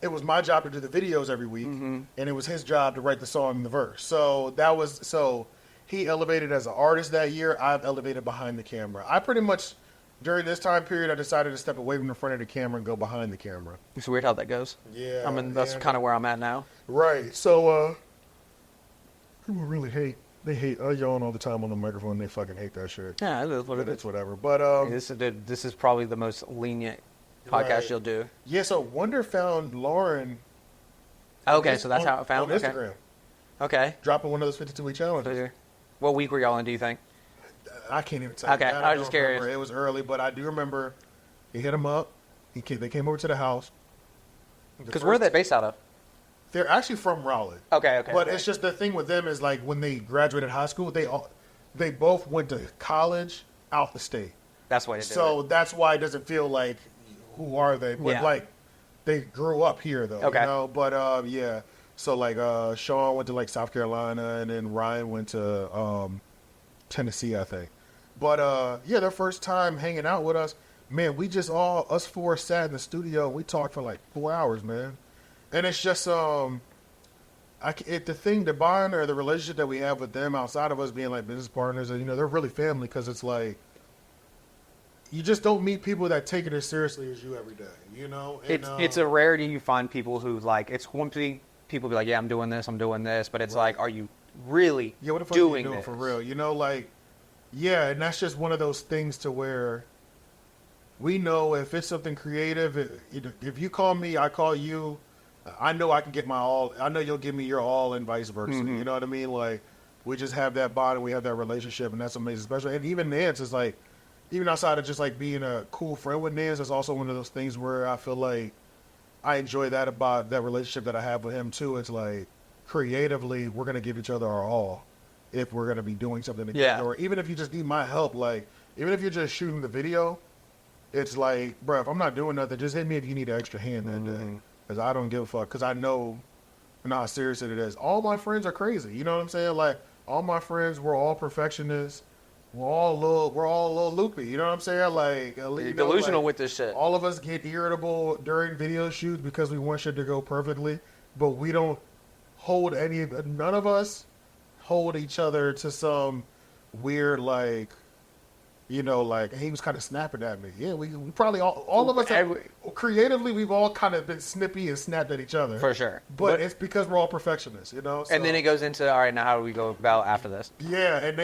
it was my job to do the videos every week, and it was his job to write the song and the verse. So he elevated as an artist that year. I've elevated behind the camera. I pretty much, during this time period, I decided to step away from the front of the camera and go behind the camera.
It's weird how that goes.
Yeah.
I mean, that's kind of where I'm at now.
Right. So people really hate. They hate. I yawn all the time on the microphone. They fucking hate that shit.
Yeah, it is what it
It's
is.
whatever. But
This is probably the most lenient podcast
Right.
you'll do.
yeah. So Wonder found Lauren.
Okay, so that's how it found.
on
Okay.
Instagram.
Okay.
Dropping one of those 52-week challenges.
What week were y'all in? Do you think?
I can't even tell you.
Okay,
that.
I was
don't
just curious.
remember. It was early, but I do remember he hit him up. They came over to the house.
Because where are they based out of?
They're actually from Raleigh.
Okay.
But it's just the thing with them is like when they graduated high school, they both went to college out the state.
That's why they do
So
it.
that's why it doesn't feel like who are they? But
Yeah.
like they grew up here though.
Okay.
You know? But yeah. So like Sean went to like South Carolina and then Ryan went to Tennessee, I think. But yeah, their first time hanging out with us, man, we just us four sat in the studio and we talked for like 4 hours, man. And it's just the bond or the relationship that we have with them outside of us being like business partners, and they're really family, because it's like you just don't meet people that take it as seriously as you every day, And,
It's a rarity you find people who like, it's one thing people be like, yeah, I'm doing this, but it's like, are you really
Yeah, what the fuck
doing
are you doing
this.
for real? You know, like, yeah, and that's just one of those things to where we know if it's something creative, if you call me, I call you, I know I can get my all, I know you'll give me your all and vice versa.
Mm-hmm.
You know what I mean? Like, we just have that bond and we have that relationship, and that's amazing. Especially, and even Nance is like, even outside of just like being a cool friend with Nance, it's also one of those things where I feel like I enjoy that about that relationship that I have with him too. It's like, creatively, we're going to give each other our all if we're going to be doing something together.
Yeah.
Or even if you just need my help, like, even if you're just shooting the video, it's like, bro, if I'm not doing nothing, just hit me if you need an extra hand that day. Because I don't give a fuck. Because I know how serious it is. All my friends are crazy. You know what I'm saying? Like, all my friends, we're all perfectionists. We're all a little loopy. You know what I'm saying? Like, you
You're
know,
delusional
like,
with this shit.
all of us get irritable during video shoots because we want shit to go perfectly. But we don't hold none of us hold each other to some weird, like, you know, like, he was kind of snapping at me. Yeah, we probably all of us creatively, we've all kind of been snippy and snapped at each other.
For sure.
But it's because we're all perfectionists, you know?
And then it goes into, all right, now how do we go about after this?
Yeah, and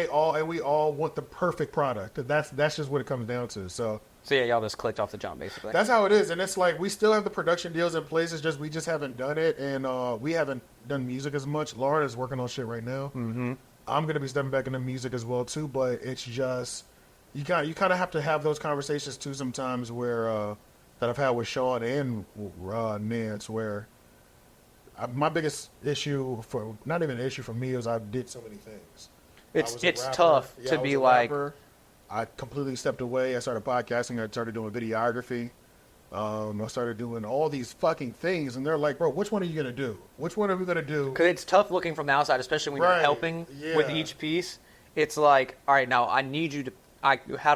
we all want the perfect product. That's just what it comes down to. So
yeah, y'all just clicked off the jump, basically.
that's how it is. And it's like, we still have the production deals in place. It's just, we just haven't done it. And we haven't done music as much. Lauren is working on shit right now. Mm-hmm. I'm going to be stepping back into music as well, too. But it's just, you kind of have to have those conversations, too, sometimes where, that I've had with Sean and Nance, where my biggest issue, not even an issue for me, is I did so many things.
It's tough to be like,
rapper. I completely stepped away. I started podcasting. I started doing videography. I started doing all these fucking things, and they're like, bro, which one are you going to do? Which one are we going to do?
because it's tough looking from the outside, especially when you're
Right,
helping with
yeah.
each piece. It's like, all right, now I need you to,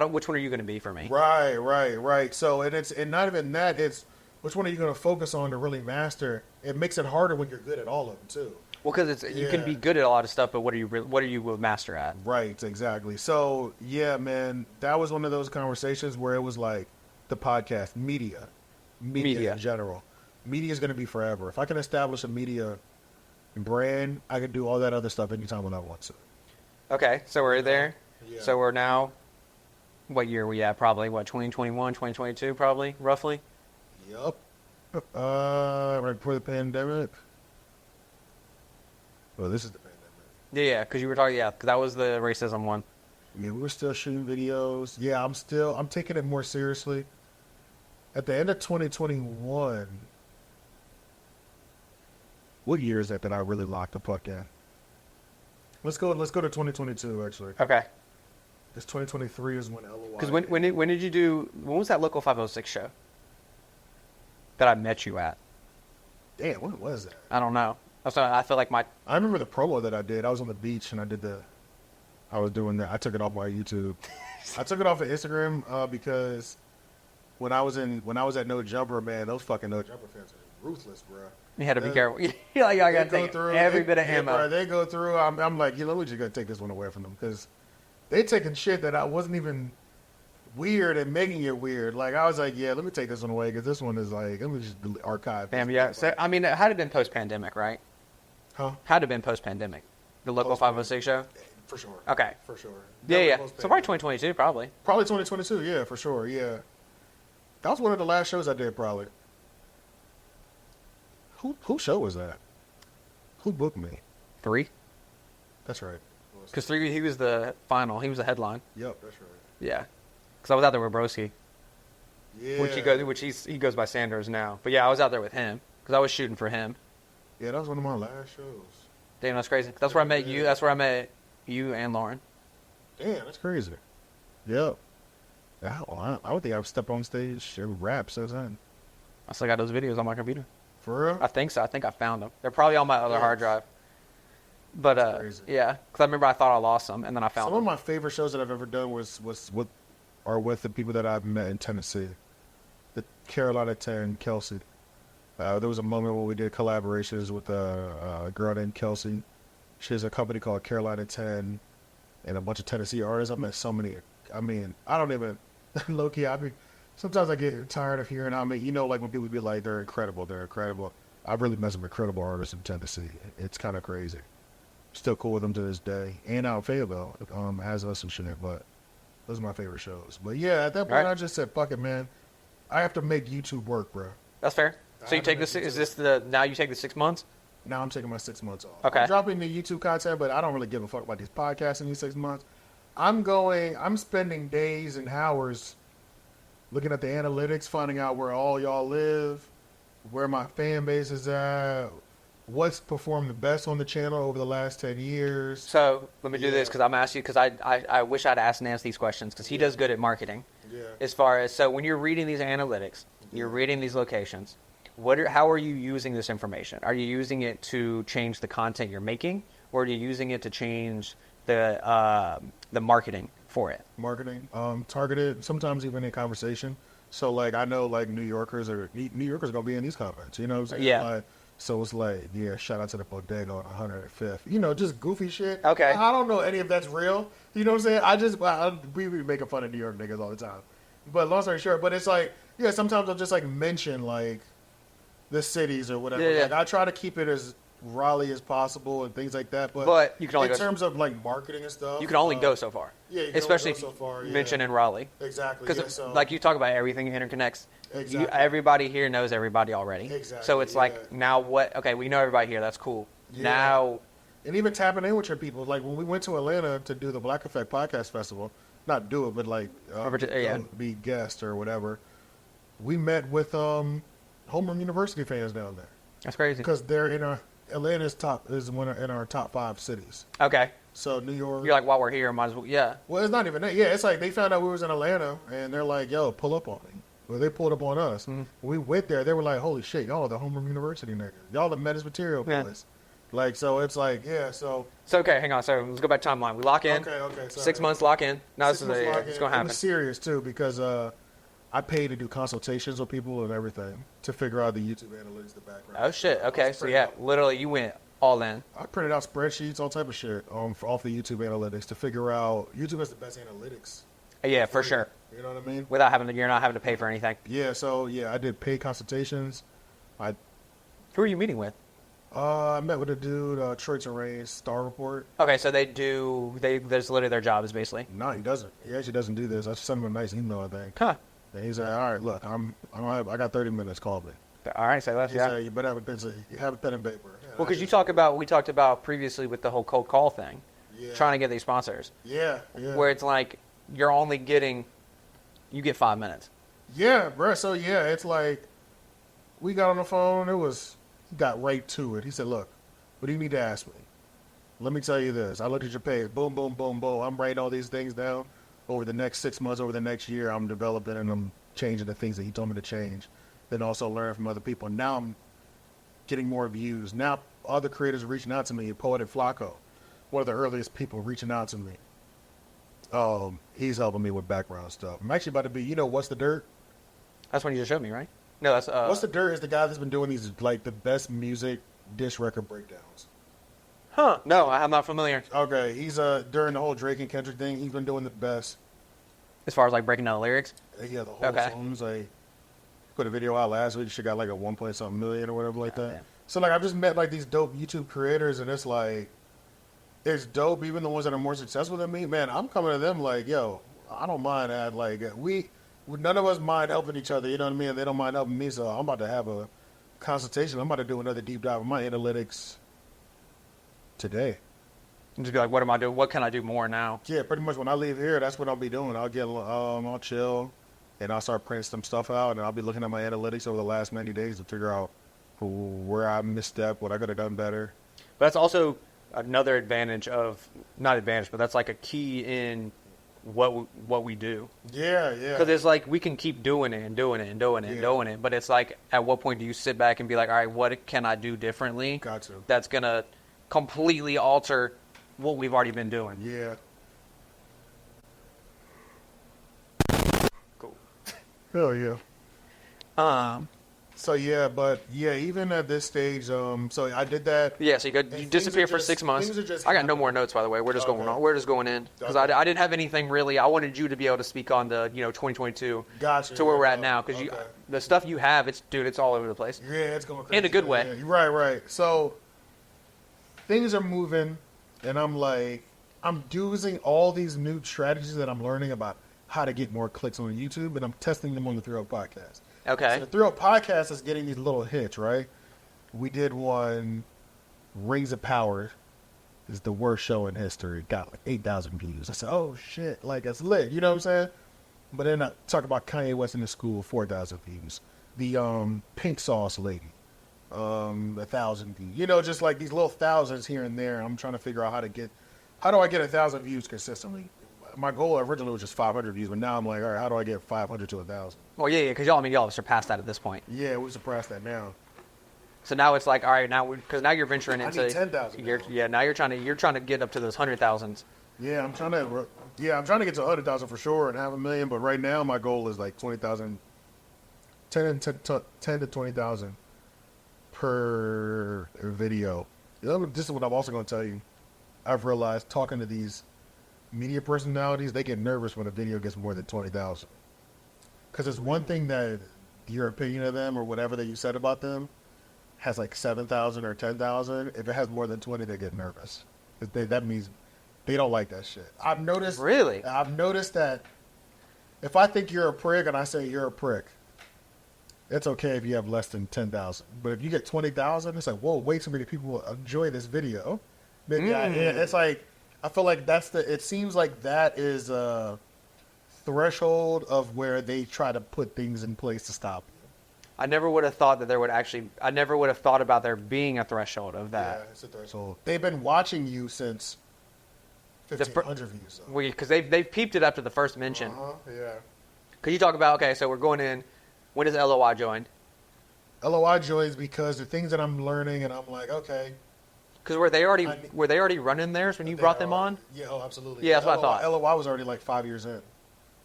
which one are you going to be for me?
Right. So, and not even that, it's which one are you going to focus on to really master? It makes it harder when you're good at all of them, too.
Well, because you can be good at a lot of stuff, but what are you a master at?
Right, exactly. So, yeah, man, that was one of those conversations where it was like the podcast, media in general. Media is going to be forever. If I can establish a media brand, I can do all that other stuff anytime when I want to.
Okay, so we're there.
Yeah.
So we're now, what year are we at? Probably, 2021, 2022, probably, roughly?
Yup. Right before the pandemic. Well, this is the pandemic.
Yeah, because you were talking, because that was the racism one.
Yeah, we were still shooting videos. Yeah, I'm taking it more seriously. At the end of 2021, what year is that I really locked the fuck in? Let's go to 2022, actually.
Okay.
This 2023 is when LOI.
Because when did you do, when was that Local 506 show that I met you at?
Damn, when was that?
I don't know. I feel like
I remember the promo that I did. I was on the beach and I was doing that. I took it off my YouTube. I took it off of Instagram because when I was at No Jumper, man, those fucking No Jumper fans are ruthless, bro.
you had to be careful. You're like, I got to take every bit of ammo.
Bro, they go through. I'm like, we just got to take this one away from them because they taking shit that I wasn't even weird and making it weird. Like, I was like, yeah, let me take this one away because this one is like, let me just archive.
Damn, yeah. So, I mean, it had to have been post-pandemic, right?
Huh?
Had to have been post-pandemic. The Local 506 show?
For sure.
Okay.
For sure.
Yeah. So probably 2022, probably.
Probably 2022, yeah, for sure, yeah. That was one of the last shows I did, probably. Who show was that? Who booked me?
3?
That's right.
Because 3, he was the final. He was the headline.
Yep, that's right.
Yeah. Because I was out there with Broski.
Yeah.
He goes by Sanders now. But yeah, I was out there with him. Because I was shooting for him.
Yeah, that was one of my last shows.
Damn, that's crazy. That's where I met you. That's where I met you and Lauren.
Damn, that's crazy. Yep. I would think I've stepped on stage and rap since then.
I still got those videos on my computer.
For real?
I think so. I think I found them. They're probably on my other hard drive. But
crazy.
yeah, because I remember I thought I lost them, and then I found
Some
them.
of my favorite shows that I've ever done was with the people that I've met in Tennessee. The Carolina 10, Kelsey. There was a moment where we did collaborations with a girl named Kelsey. She has a company called Carolina 10 and a bunch of Tennessee artists. I've met so many. I mean, I don't even, low-key, sometimes I get tired of hearing, like when people be like, they're incredible. I really met some incredible artists in Tennessee. It's kind of crazy. Still cool with them to this day. And out Fayetteville has us and shit, but those are my favorite shows. But yeah, at that point, I just said, fuck it, man. I have to make YouTube work, bro.
That's fair. So you take this? Is this now you take the 6 months?
Now I'm taking my 6 months off.
Okay.
I'm dropping the YouTube content, but I don't really give a fuck about these podcasts in these 6 months. I'm spending days and hours looking at the analytics, finding out where all y'all live, where my fan base is at, what's performed the best on the channel over the last 10 years.
So let me do this because I'm asking you because I wish I'd asked Nance these questions because he does good at marketing.
Yeah.
As far as, so when you're reading these analytics, you're reading these locations, how are you using this information? Are you using it to change the content you're making, or are you using it to change the marketing for it?
Marketing, targeted, sometimes even in conversation. So like I know like New Yorkers are gonna be in these comments, you know what I'm saying?
Yeah.
Like, so it's like, yeah, shout out to the bodega on 105th. You know, just goofy shit.
Okay.
I don't know any of that's real. You know what I'm saying? We be making fun of New York niggas all the time. But long story short, but it's like, yeah, sometimes I'll just like mention like the cities or whatever.
Yeah.
Like I try to keep it as Raleigh as possible and things like that.
But you can only
in terms of like marketing and stuff,
you can only go so far.
Yeah, you can
especially
only go so far,
if mention in Raleigh.
Exactly.
Because like you talk about everything interconnects.
Exactly.
Everybody here knows everybody already.
Exactly.
So it's like now what? Okay, we know everybody here. That's cool.
Yeah.
Now,
and even tapping in with your people. Like when we went to Atlanta to do the Black Effect Podcast Festival, not do it, but like be guest or whatever. We met with Homeroom University fans down there.
That's crazy.
Because they're in Atlanta's in our top 5 cities.
Okay.
So New York.
You're like, while we're here, might as well. Yeah.
Well, it's not even that. Yeah, it's like they found out we was in Atlanta, and they're like, "Yo, pull up on me." Well, they pulled up on us. Mm-hmm. We went there. They were like, "Holy shit, y'all are the Homeroom University niggas. Y'all the Menace Material boys." Like, so it's like, yeah, so.
So okay, hang on. So let's go back to timeline. We lock in.
Okay.
6 months lock in. No, it's going to happen.
It's serious too because I pay to do consultations with people and everything to figure out the YouTube analytics, the background.
Oh shit. Okay, so yeah, literally you went all in.
I printed out spreadsheets, all type of shit off the YouTube analytics to figure out. YouTube has the best analytics.
Yeah, for sure.
You know what I mean?
You're not having to pay for anything.
Yeah. So yeah, I did paid consultations.
Who are you meeting with?
I met with a dude, Troy Terrain, Star Report.
Okay, so that's literally their job is basically.
No, he doesn't. He actually doesn't do this. I sent him a nice email, I think.
Huh.
And he's like, all right, look, I got 30 minutes. Call me.
All right, say less.
He said, you better have a pen and paper.
Well, because we talked about previously with the whole cold call thing, trying to get these sponsors.
Yeah.
Where it's like you get 5 minutes.
Yeah, bro. So yeah, it's like we got on the phone. He got right to it. He said, look, what do you need to ask me? Let me tell you this. I looked at your page. Boom, boom, boom, boom. I'm writing all these things down. Over the next 6 months, over the next year, I'm developing and I'm changing the things that he told me to change. Then also learn from other people. Now I'm getting more views. Now other creators are reaching out to me. Poetic Flacco, one of the earliest people reaching out to me. He's helping me with background stuff. I'm actually about to be, What's the Dirt?
That's when you just showed me, right? No, that's
What's the Dirt is the guy that's been doing these like the best music diss record breakdowns.
Huh? No, I'm not familiar.
Okay, he's during the whole Drake and Kendrick thing, he's been doing the best.
As far as like breaking down the lyrics.
Yeah, the whole songs. Like put a video out last week. She got like a 1.something million or whatever like that. Damn. So like I've just met like these dope YouTube creators, and it's like it's dope. Even the ones that are more successful than me, man, I'm coming to them like, yo, I don't mind that. Like none of us mind helping each other. You know what I mean? They don't mind helping me. So I'm about to have a consultation. I'm about to do another deep dive of my analytics today.
And just be like, what am I doing? What can I do more now?
Yeah, pretty much when I leave here, that's what I'll be doing. I'll chill, and I'll start printing some stuff out, and I'll be looking at my analytics over the last 90 days to figure out where I misstepped, what I could have done better.
But that's also another not advantage, but that's like a key in what we do.
Yeah.
Because it's like we can keep doing it and doing it and doing it and doing it, but it's like at what point do you sit back and be like, all right, what can I do differently?
Gotcha.
That's gonna completely alter what we've already been doing.
Yeah.
Cool.
Hell yeah.
So
yeah, but yeah, even at this stage, so I did that.
Yeah, so you disappear for 6 months. I got no more notes, by the way. We're just going on. We're just going in because I didn't have anything really. I wanted you to be able to speak on the 2022
gotcha,
to where we're at now because the stuff you have, it's all over the place.
Yeah, it's going crazy.
In a good way.
Yeah, right. So things are moving And I'm like, I'm using all these new strategies that I'm learning about how to get more clicks on YouTube, and I'm testing them on the 3 Podcast.
Okay.
So the 3 Podcast is getting these little hits, right? We did one, Rings of Power is the worst show in history. Got like 8,000 views. I said, oh shit, like that's lit. You know what I'm saying? But then I talk about Kanye West in the school, 4,000 views. The Pink Sauce Lady, 1,000 views. You know, just like these little thousands here and there. I'm trying to figure out how do I get 1,000 views consistently? My goal originally was just 500 views, but now I'm like, all right, how do I get 500 to 1,000?
Well, yeah, because y'all have surpassed that at this point.
Yeah, we surpassed that now.
So now it's like, all right, because now you're venturing into
10,000.
Yeah, now you're trying to get up to those 100,000s.
Yeah, I'm trying to get to 100,000 for sure and half a million. But right now, my goal is like 20,000, 10 to 20,000 per video. This is what I'm also going to tell you. I've realized talking to these media personalities, they get nervous when a video gets more than 20,000. Because it's one thing that your opinion of them or whatever that you said about them has like 7,000 or 10,000. If it has more than 20, they get nervous. That means they don't like that shit. I've noticed that if I think you're a prick and I say you're a prick, it's okay if you have less than 10,000. But if you get 20,000, it's like, whoa, way too many people will enjoy this video. It's like, I feel like it seems like that is a threshold of where they try to put things in place to stop you.
I never would have thought that I never would have thought about there being a threshold of that.
Yeah, it's a threshold. They've been watching you since 1,500 views.
Because they've peeped it up to the first mention.
Yeah.
Could you talk about, okay, so we're going in, when does LOI join?
LOI joins because the things that I'm learning and I'm like, okay.
Because were they already running theirs when you brought them on?
Yeah, oh, absolutely.
Yeah, that's what I thought.
LOI was already like 5 years in.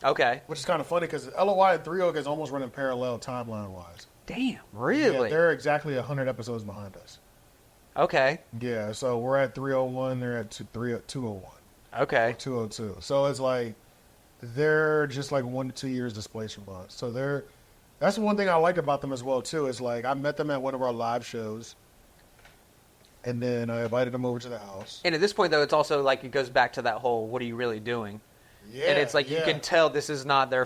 Okay.
Which is kind of funny because LOI and 3 is almost running parallel timeline-wise.
Damn, really?
Yeah, they're exactly 100 episodes behind us.
Okay.
Yeah, so we're at 301, they're at 201.
Okay.
202. So it's like, they're just like 1 to 2 years displaced from us. So that's one thing I liked about them as well, too, is like, I met them at one of our live shows. And then I invited them over to the house.
And at this point, though, it's also like it goes back to that whole, what are you really doing?
Yeah.
And it's like you can tell this is not they're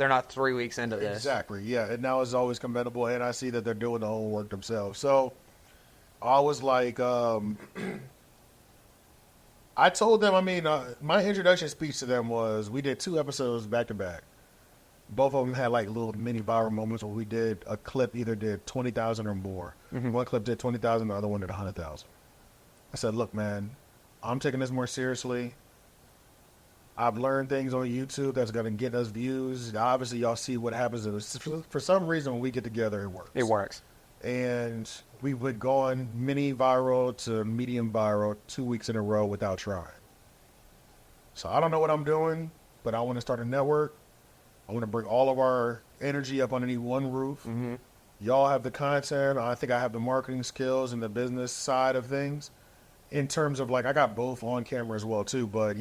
not 3 weeks into this.
Exactly, yeah. And now it's always commendable, and I see that they're doing the whole work themselves. So I was like, I told them, my introduction speech to them was, we did 2 episodes back to back. Both of them had like little mini viral moments where we did a clip either did 20,000 or more. Mm-hmm. One clip did 20,000, the other one did 100,000. I said, look, man, I'm taking this more seriously. I've learned things on YouTube that's going to get us views. Obviously, y'all see what happens. For some reason, when we get together, it works.
It works.
And we would go on mini viral to medium viral 2 weeks in a row without trying. So I don't know what I'm doing, but I want to start a network. I want to bring all of our energy up underneath one roof. Mm-hmm. Y'all have the content. I think I have the marketing skills and the business side of things. In terms of, like, I got both on camera as well, too. But,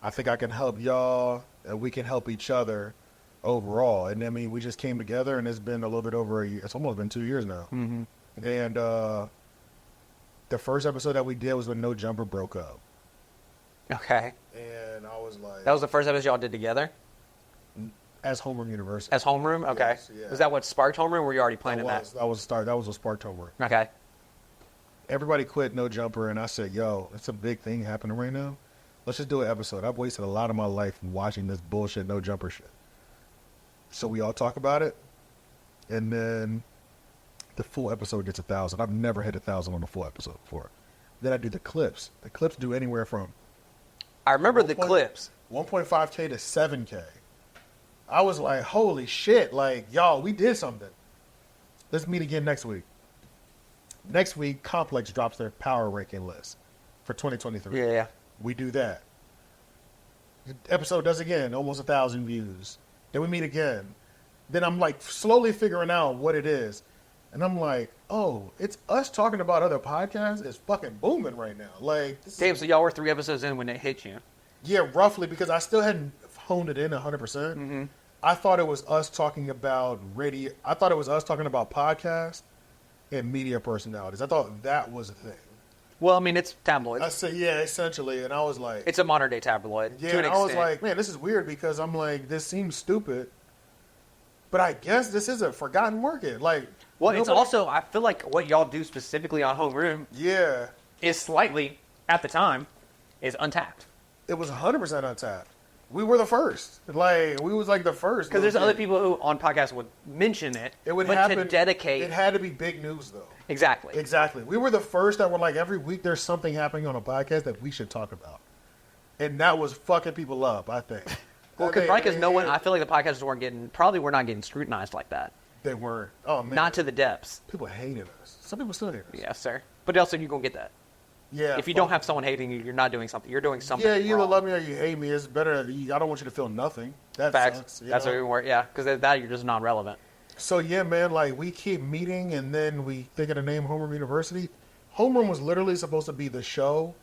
I think I can help y'all, and we can help each other overall. And, we just came together, and it's been a little bit over a year. It's almost been 2 years now. Mm-hmm. And the first episode that we did was when No Jumper broke up.
Okay.
And I was like...
That was the first episode y'all did together?
As Homeroom University.
As Homeroom? Okay.
Yes, yeah.
Was that what sparked Homeroom, or were you already planning that?
That was what sparked Homeroom.
Okay.
Everybody quit No Jumper, and I said, yo, it's a big thing happening right now. Let's just do an episode. I've wasted a lot of my life watching this bullshit No Jumper shit. So we all talk about it, and then the full episode gets 1,000. I've never hit 1,000 on a full episode before. Then I do the clips. The clips do anywhere from...
I remember the clips.
1.5K to 7K. I was like, holy shit, like, y'all, we did something. Let's meet again next week. Next week, Complex drops their power ranking list for 2023.
Yeah.
We do that. The episode does again, almost 1,000 views. Then we meet again. Then I'm like slowly figuring out what it is. And I'm like, oh, it's us talking about other podcasts. It's fucking booming right now. Like,
damn, so y'all were 3 episodes in when it hit you.
Yeah, roughly, because I still hadn't honed it in 100%. Mm-hmm. I thought it was us talking about radio. I thought it was us talking about podcasts and media personalities. I thought that was a thing.
Well, I mean, it's tabloid.
I said, yeah, essentially. And I was like...
It's a modern-day tabloid,
yeah,
to an
and
extent.
I was like, man, this is weird because I'm like, this seems stupid. But I guess this is a forgotten market. Like,
well, it's also, I feel like what y'all do specifically on Homeroom
yeah,
is slightly, at the time, is untapped.
it was 100% untapped. We were the first. Like, we was like the first.
Because there's other people who on podcasts would mention it,
It would
but
happen.
to dedicate...
It had to be big news, though.
Exactly.
Exactly. We were the first that were like, every week there's something happening on a podcast that we should talk about. And that was fucking people up, I think.
Well, because no one... I feel like the podcasts we're not getting scrutinized like that.
They were. Oh, man.
Not to the depths.
People hated us. Some people still hate us.
Yes, sir. But also, you're going to get that.
Yeah.
If you don't have someone hating you, you're not doing something. You're doing something
Yeah, you either
wrong.
love me or you hate me. It's better. I don't want you to feel nothing. That
Facts.
sucks.
That's what we were. Yeah, because that you're just non-relevant.
So, yeah, man, like, we keep meeting, and then we think of the name Homeroom University. Homeroom was literally supposed to be the show,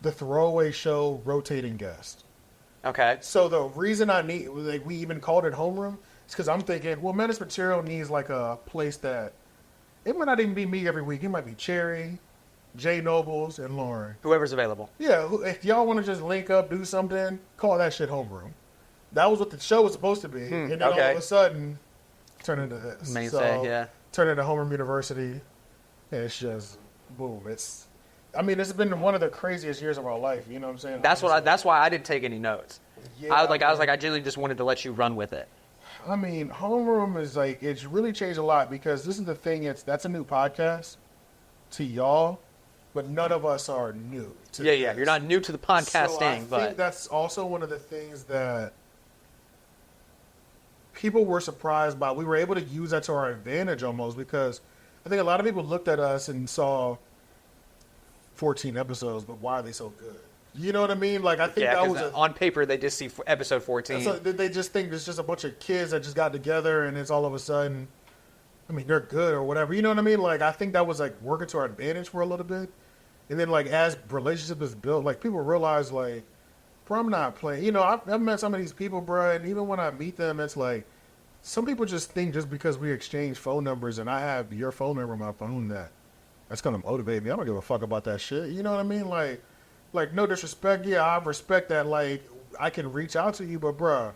the throwaway show, rotating guest.
Okay.
So the reason we even called it Homeroom is because I'm thinking, well, Menace Material needs, like, a place that, it might not even be me every week. It might be Cherry, J Noblez, and Lauren.
Whoever's available.
Yeah, if y'all want to just link up, do something, call that shit Homeroom. That was what the show was supposed to be. And then all
okay.
of a sudden, turn into this.
Mainstay, yeah.
Turn into Homeroom University. And it's just, boom. It's been one of the craziest years of our life. You know what I'm saying?
That's why I didn't take any notes.
Yeah,
I genuinely just wanted to let you run with it.
I mean, Homeroom is like, it's really changed a lot because this is the thing, that's a new podcast to y'all, but none of us are new to
Yeah.
this.
You're not new to the podcasting,
So I
but
think that's also one of the things that people were surprised by. We were able to use that to our advantage almost because I think a lot of people looked at us and saw 14 episodes, but why are they so good? You know what I mean? Like, I think
yeah,
that was
on paper they just see episode 14.
so they just think it's just a bunch of kids that just got together and it's all of a sudden, I mean, they're good or whatever. You know what I mean? Like, I think that was like working to our advantage for a little bit. And then, like, as relationship is built, like, people realize, like, bro, I'm not playing. You know, I've met some of these people, bro, and even when I meet them, it's like, some people just think just because we exchange phone numbers and I have your phone number on my phone that's going to motivate me. I don't give a fuck about that shit. You know what I mean? Like, no disrespect. Yeah, I respect that. Like, I can reach out to you, but, bro,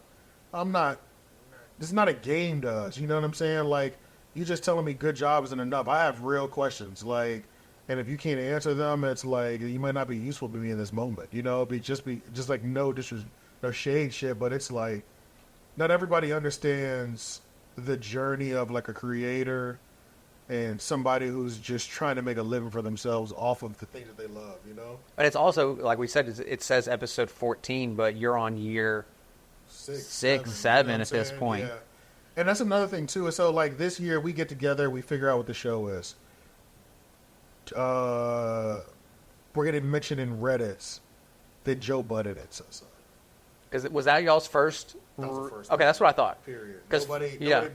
this is not a game to us. You know what I'm saying? Like, you just telling me good job isn't enough. I have real questions. Like, and if you can't answer them, it's like, you might not be useful to me in this moment. You know, just like no shade shit, but it's like, not everybody understands the journey of like a creator and somebody who's just trying to make a living for themselves off of the things that they love, you know?
And it's also, like we said, it says episode 14, but you're on year 6, 7 at this point.
Yeah. And that's another thing, too. So, like, this year we get together, we figure out what the show is. We're getting mentioned in Reddits that Joe Budden had said something.
Was that y'all's first?
That was the first
Okay,
one.
that's what I thought.
Period.
Yeah.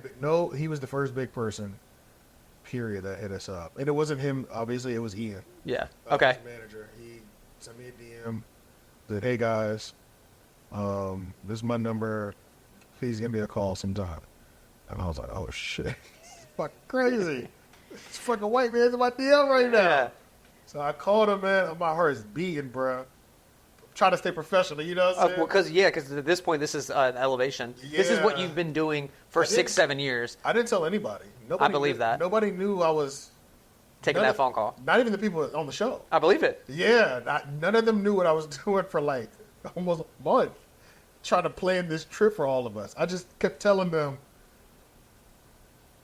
He was the first big person, period, that hit us up. And it wasn't him, obviously, it was Ian.
Yeah. Okay.
His manager. He sent me a DM, said, hey, guys, this is my number. Please give me a call sometime. And I was like, oh, shit. It's fucking crazy. It's fucking white man's in my DM right now.
Yeah.
So I called him, man. My heart is beating, bro. Trying to stay professional, you know what I'm saying?
Because at this point, this is an elevation. This is what
Yeah.
you've been doing for 6-7 years.
I didn't tell anybody. Nobody
I believe
knew,
that.
Nobody knew I was
Taking that phone call.
Not even the people on the show.
I believe it.
Yeah, none of them knew what I was doing for like almost a month, trying to plan this trip for all of us. I just kept telling them,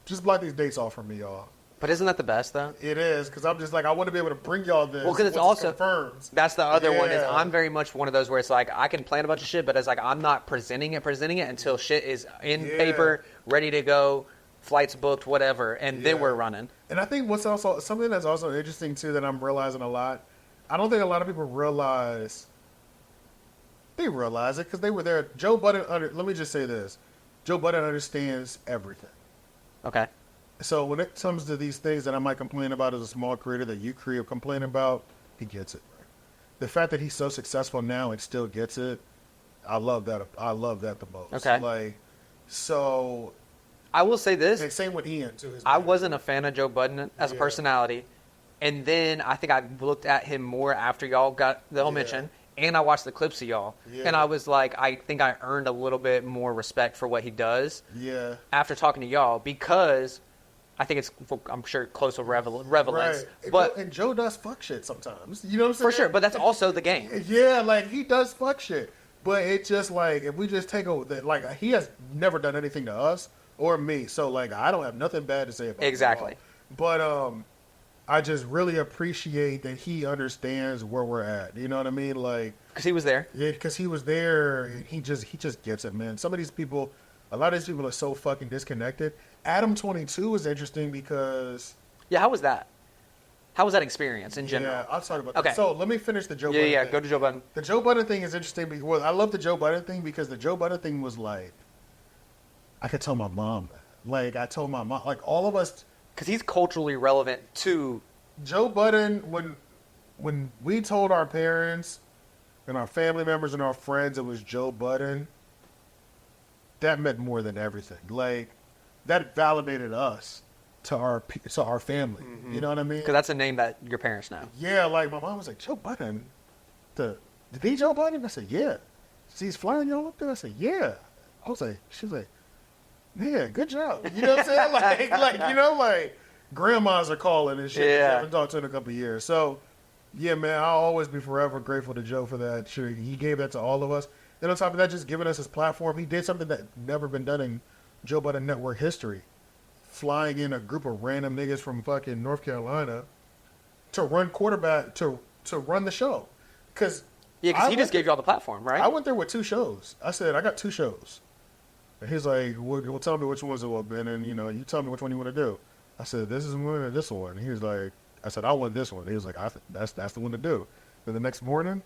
just block these dates off from me, y'all.
But isn't that the best, though?
It is, because I'm just like, I want to be able to bring y'all this.
Well, because it's
once
also
confirmed.
That's the other one. Is
Yeah.
I'm very much one of those where it's like I can plan a bunch of shit, but it's like I'm not presenting it until shit is in
Yeah.
paper, ready to go, flights booked, whatever, and then
Yeah.
we're running.
And I think what's also something that's also interesting too that I'm realizing a lot. I don't think a lot of people realize. They realize it because they were there. Joe Budden. Let me just say this: Joe Budden understands everything.
Okay.
So when it comes to these things that I might complain about as a small creator that you complain about, he gets it. The fact that he's so successful now and still gets it, I love that. I love that the most.
Okay.
Like, so.
I will say this.
And same with Ian too.
I wasn't a fan of Joe Budden as a personality And then I think I looked at him more after y'all got the whole mention, and I watched the clips of y'all, and I was like, I think I earned a little bit more respect for what he does.
Yeah.
After talking to y'all, because I think it's, I'm sure, close to relevance.
Right.
But
and Joe does fuck shit sometimes. You know what I'm saying?
for sure, but that's also the game.
Yeah, like he does fuck shit. But it's just like, if we just take over that, like he has never done anything to us or me. So like, I don't have nothing bad to say about
Exactly.
him at all. But I just really appreciate that he understands where we're at. You know what I mean? Like,
Because he was there.
yeah, because he was there and he just gets it, man. Some of these people, a lot of these people are so fucking disconnected. Adam 22 is interesting because
Yeah, how was that? How was that experience in general?
yeah, I'll talk about
Okay.
that. So let me finish the Joe Budden thing.
Go to Joe Budden.
The Joe Budden thing is interesting because, well, I love the Joe Budden thing because the Joe Budden thing was like, I could tell my mom that. Like, I told my mom, like all of us,
Because he's culturally relevant to...
Joe Budden, when we told our parents and our family members and our friends it was Joe Budden, that meant more than everything. Like, that validated us to our family. You know what I mean?
Because that's a name that your parents know.
Yeah, like my mom was like, Joe Budden, the Joe Budden? I said, yeah. She's flying y'all up there? I said, yeah. I was like, she was like, yeah, good job. You know what I'm saying? like, you know, like grandmas are calling and shit.
Yeah.
I haven't talked to in a couple of years. So, yeah, man, I'll always be forever grateful to Joe for that. Sure, he gave that to all of us. Then on top of that, just giving us his platform, he did something that never been done in Joe Budden Network history. Flying in a group of random niggas from fucking North Carolina to run quarterback, to run the show. Because
Yeah, because he just gave you all the platform, right?
I went there with 2 shows. I said, I got 2 shows. And he's like, well, tell me which ones it will have been, and, you know, you tell me which one you want to do. I said, this is one or this one. And he was like, I said, I want this one. He was like, that's the one to do. Then the next morning,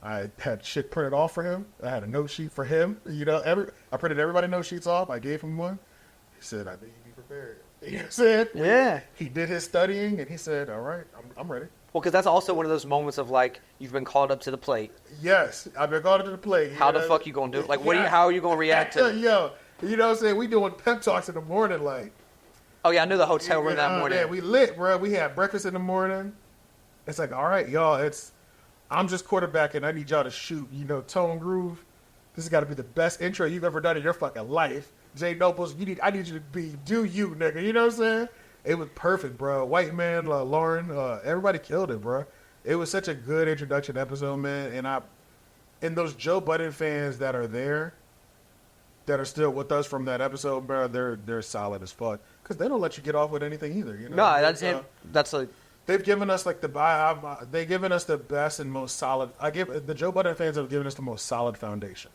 I had shit printed off for him. I had a note sheet for him. You know, I printed everybody note sheets off. I gave him one. He said, I think you be prepared. You know what I'm saying?
Yeah.
He did his studying, and he said, all right, I'm ready.
Well, because that's also one of those moments of, like, you've been called up to the plate.
Yes, I've been called to the plate.
How the fuck you going to do it? Like, how are you going to react to it?
Yo, you know what I'm saying? We doing pep talks in the morning, like.
Oh, yeah, I knew the hotel room that morning.
Man, we lit, bro. We had breakfast in the morning. It's like, all right, y'all, I'm just quarterbacking. I need y'all to shoot, you know, tone groove. This has got to be the best intro you've ever done in your fucking life. J Noblez, I need you to do you, nigga. You know what I'm saying? It was perfect, bro. Whitemen, Lauren, everybody killed it, bro. It was such a good introduction episode, man. And those Joe Budden fans that are there, that are still with us from that episode, bro, they're solid as fuck. Because they don't let you get off with anything either. You know?
No, that's it. That's like...
They've given us like they've given us the best and most solid. The Joe Budden fans have given us the most solid foundation.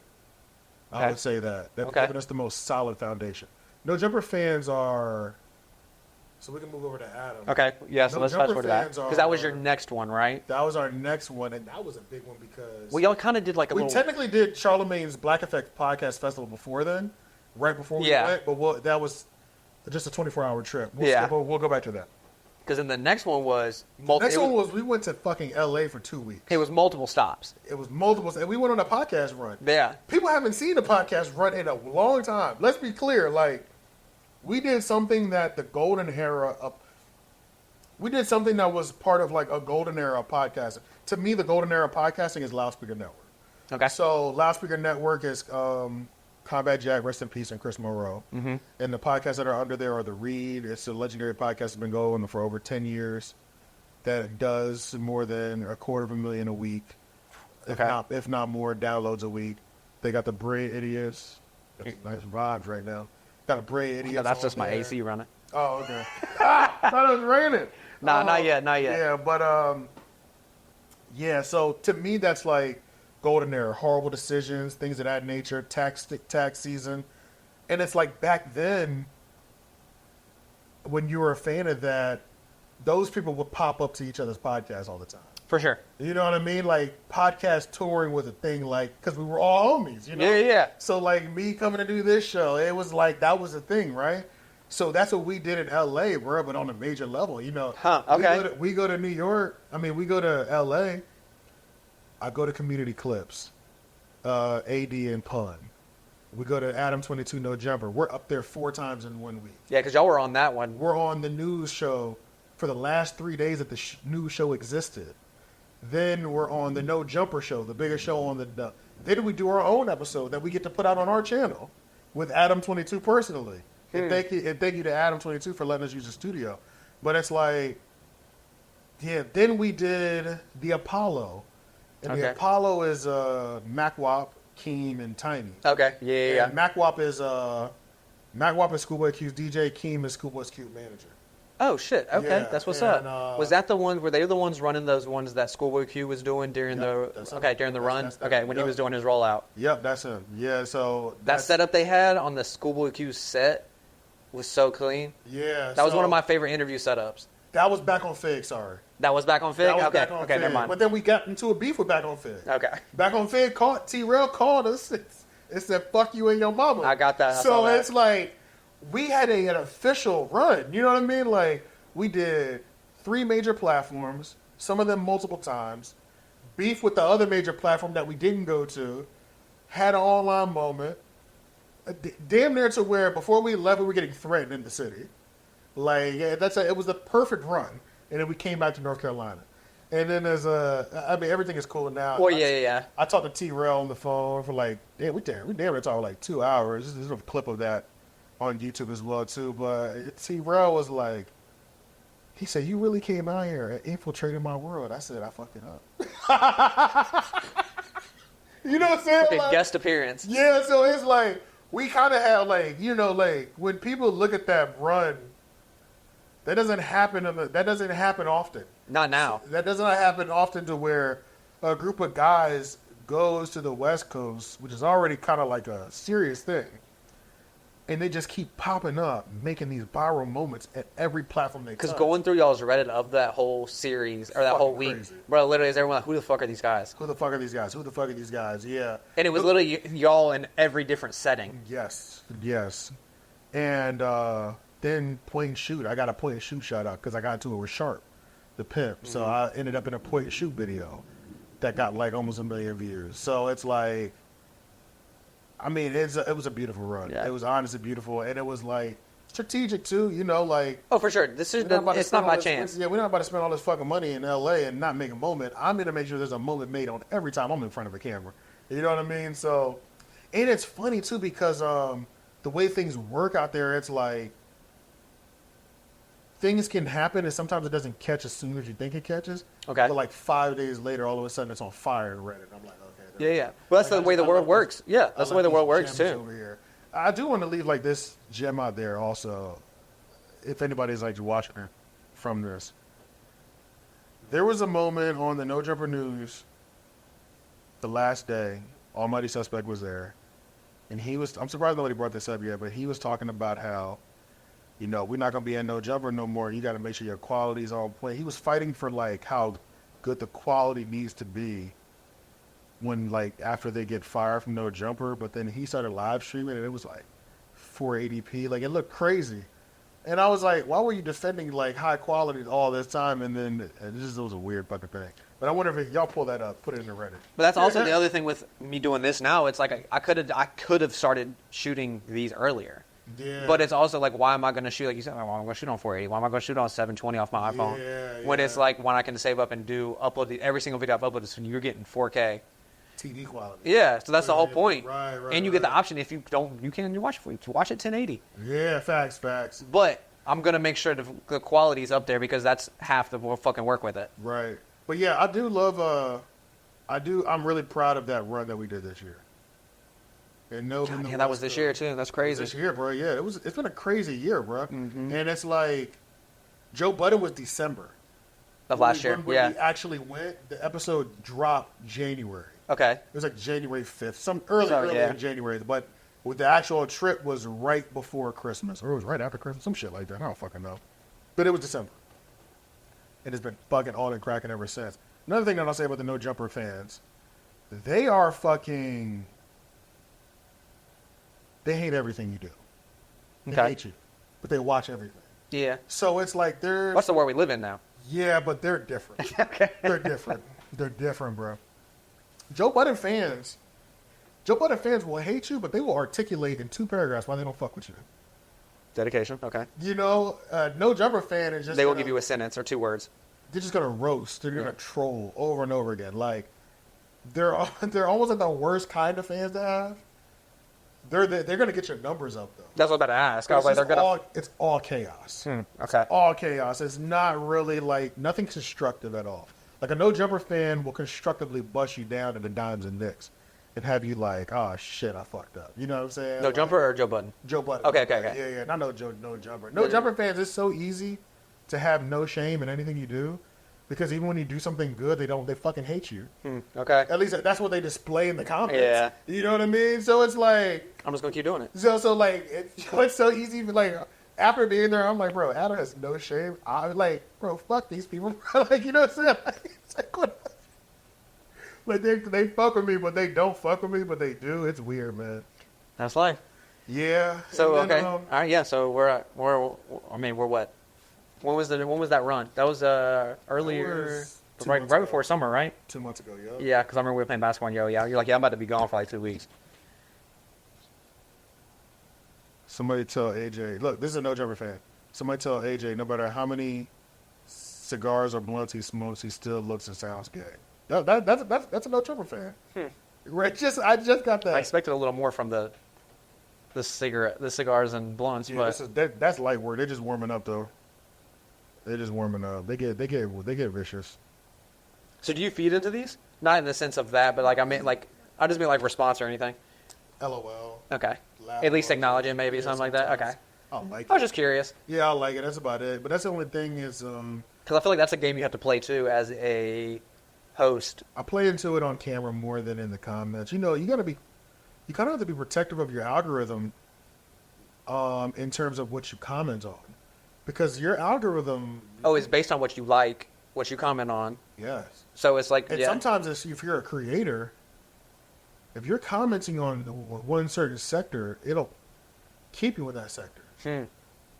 I would say that they've given us the most solid foundation. No Jumper fans are. So we can move over to Adam.
Okay, yeah. So
No
let's fast
Jumper
forward to that
fans
because that was your next one, right?
That was our next one, and that was a big one because
Well, y'all kind of did like a
we
little.
technically did Charlemagne's Black Effect podcast festival before then, right before we went. But that was just a 24-hour trip. We'll go back to that.
Because then the next one was
we went to fucking LA for 2 weeks.
It was multiple stops.
It was multiple, and we went on a podcast run.
Yeah.
People haven't seen a podcast run in a long time. Let's be clear, like, we did something that the golden era of, we did something that was part of, like, a golden era of podcasting. To me, the golden era of podcasting is Loudspeaker Network.
Okay.
So, Loudspeaker Network is Combat Jack, rest in peace, and Chris Moreau. Mm-hmm. And the podcasts that are under there are The Read. It's a legendary podcast that's been going for over 10 years that does more than 250,000 a week, if not more, downloads a week. They got the Bray Idiots. That's nice vibes right now. Got a Bray Idiots.
No, that's just my
there.
AC running.
Oh, okay. I thought it was raining.
Nah, not yet.
Yeah, but yeah. So to me, that's like golden era, horrible decisions, things of that nature, tax season, and it's like back then when you were a fan of that, those people would pop up to each other's podcasts all the time.
For sure.
You know what I mean? Like podcast touring was a thing, like because we were all homies. You know?
Yeah.
So like me coming to do this show, it was like that was a thing, right? So that's what we did in L.A., bro, but on a major level, you know.
Huh, okay.
We go to New York. I mean, we go to L.A. I go to Community Clips, AD and Pun. We go to Adam 22 No Jumper. We're up there 4 times in 1 week.
Yeah, because y'all were on that one.
We're on the news show for the last 3 days that the new show existed. Then we're on the No Jumper show, the biggest show on the. Then we do our own episode that we get to put out on our channel with Adam22 personally. And thank you to Adam22 for letting us use the studio. But it's like, yeah. Then we did the Apollo, and the Apollo is Macwop, Keem, and Tiny.
Okay. Yeah.
And Macwop is Schoolboy Q's DJ. Keem is Schoolboy Q's manager.
Oh shit! Okay,
Yeah,
that's what's
and,
up. Was that the one? Were they the ones running those ones that Schoolboy Q was doing during during the run? When he was doing his rollout.
Yep, that's him. Yeah, so
that setup they had on the Schoolboy Q set was so clean.
Yeah,
that was one of my favorite interview setups.
That was back on Fig. Sorry,
that was back on Fig. Okay,
Fig.
never mind.
But then we got into a beef with back on Fig.
Okay,
back on Fig T-Rail called us. It said "fuck you and your mama."
I got that.
So it's like we had an official run. You know what I mean? Like. We did 3 major platforms, some of them multiple times, beef with the other major platform that we didn't go to, had an online moment, damn near to where before we left we were getting threatened in the city. Like, yeah, it was the perfect run. And then we came back to North Carolina. And then everything is cool now.
Well, yeah.
I talked to T-Rail on the phone for like, we damn near talked like 2 hours. There's a clip of that on YouTube as well, too. But T-Rail was like, he said, "You really came out here and infiltrated my world." I said, "I fucked it up." You know what I'm saying?
Like, guest appearance.
Yeah, so it's like, we kind of have like, when people look at that run, that doesn't happen often.
Not now.
That does not happen often to where a group of guys goes to the West Coast, which is already kind of like a serious thing. And they just keep popping up, making these viral moments at every platform they touch.
Because going through y'all's Reddit of that whole series, or that whole week,
crazy.
Bro, literally is everyone like, who the fuck are these guys?
Who the fuck are these guys? Who the fuck are these guys? Yeah.
And it was literally y'all in every different setting.
Yes. And then point and shoot. I got a point and shoot shout out because I got into it with Sharp, the pimp. Mm-hmm. So I ended up in a point and shoot video that got like almost 1 million views. So it's like, I mean, it was a beautiful run. Yeah. It was honestly beautiful, and it was like strategic too. Like,
oh, for sure, it's not by chance.
Yeah, we're not about to spend all this fucking money in LA and not make a moment. I'm gonna make sure there's a moment made on every time I'm in front of a camera. You know what I mean? So, and it's funny too because the way things work out there, it's like things can happen, and sometimes it doesn't catch as soon as you think it catches.
Okay.
But like 5 days later, all of a sudden it's on fire in Reddit. I'm like, okay.
Yeah. Well, that's the way the world works. Yeah, that's the way the world works too.
Over here. I do want to leave like this gem out there also. If anybody's like watching from this, there was a moment on the No Jumper News. The last day, Almighty Suspect was there, and I'm surprised nobody brought this up yet, but he was talking about how, we're not gonna be in No Jumper no more. You got to make sure your quality's on point. He was fighting for like how good the quality needs to be. When like after they get fired from No Jumper, but then he started live streaming and it was like 480p, like it looked crazy, and I was like, why were you defending like high quality all this time? And then it was a weird fucking thing. But I wonder if y'all pull that up, put it in the Reddit.
But that's also the other thing with me doing this now. It's like I could have started shooting these earlier.
Yeah.
But it's also like, why am I going to shoot, like you said, I'm going to shoot on 480? Why am I going to shoot on 720 off my iPhone?
Yeah,
when it's like, when I can save up and upload every single video I've uploaded, so you're getting 4K.
TV quality.
Yeah, so that's the whole point.
Right.
And you get the option, if you don't, you can watch it 1080.
Yeah, facts.
But I'm going to make sure the quality's up there because that's half the fucking work with it.
Right. But yeah, I do love, I'm really proud of that run that we did this year. And
that was this year too. That's crazy.
This year, bro. Yeah, it's been a crazy year, bro.
Mm-hmm.
And it's like, Joe Budden was December
of last year.
When we actually went, the episode dropped January.
Okay.
It was like January 5th, some early in January. But with the actual trip was right before Christmas, or it was right after Christmas, some shit like that. I don't fucking know. But it was December. And it's been fucking on and cracking ever since. Another thing that I'll say about the No Jumper fans, they are fucking. They hate everything you do. They hate you, but they watch everything.
Yeah.
So it's like they're.
What's the world we live in now?
Yeah, but they're different.
Okay.
They're different. They're different, bro. Joe Budden fans will hate you, but they will articulate in 2 paragraphs why they don't fuck with you.
Dedication. Okay.
You know, No Jumper fan is just
They will give you a sentence or 2 words.
they're just gonna roast. They're gonna troll over and over again. Like they're almost like the worst kind of fans to have. They're gonna get your numbers up though.
That's what I was about to ask. I was like, they're gonna.
It's all chaos.
Okay.
All chaos. It's not really like nothing constructive at all. Like a No Jumper fan will constructively bust you down in the dimes and nicks and have you like, oh shit, I fucked up. You know what I'm saying?
No
Like,
Jumper or Joe Budden?
Joe Budden.
Okay.
Yeah. Not No Jumper. No Jumper fans, it's so easy to have no shame in anything you do because even when you do something good, they fucking hate you.
Okay.
At least that's what they display in the comments.
Yeah.
You know what I mean? So it's like,
I'm just gonna keep doing it.
so like, it's so easy. Like, after being there, I'm like, bro, Adam has no shame. I was like, bro, fuck these people. Like, you know what I'm saying? It's like, what? Like, they fuck with me, but they don't fuck with me, but they do. It's weird, man.
That's life.
Yeah.
So
And then,
okay. All right. Yeah. So we're what? When was that run? That was earlier,
was 2
right
months ago.
before summer, right?
2 months ago, yeah.
Yeah, because I remember we were playing basketball in Yo. Yeah, you're like, yeah, I'm about to be gone for like 2 weeks.
Somebody tell AJ, look, this is a No Jumper fan. Somebody tell AJ, no matter how many cigars or blunts he smokes, he still looks and sounds gay. That's a No Jumper fan. Right? I just got that.
I expected a little more from the cigars and blunts,
Yeah,
but
that's light work. They're just warming up though. They're just warming up. They get vicious.
so do you feed into these? Not in the sense of that, but like I just mean like response or anything.
LOL.
Okay.
Laugh
At least
emojis.
acknowledging maybe
Yeah,
something like that.
sometimes.
Okay.
I like
I was
it.
just curious
Yeah, I like it. That's about it. But that's the only thing is
because I feel like that's a game you have to play too as a host.
I play into it on camera more than in the comments. You know, you kind of have to be protective of your algorithm in terms of what you comment on. Because your algorithm
Oh, it's based on what you like, what you comment on.
yes.
So it's like
And sometimes if you're a creator, if you're commenting on one certain sector, it'll keep you in that sector. You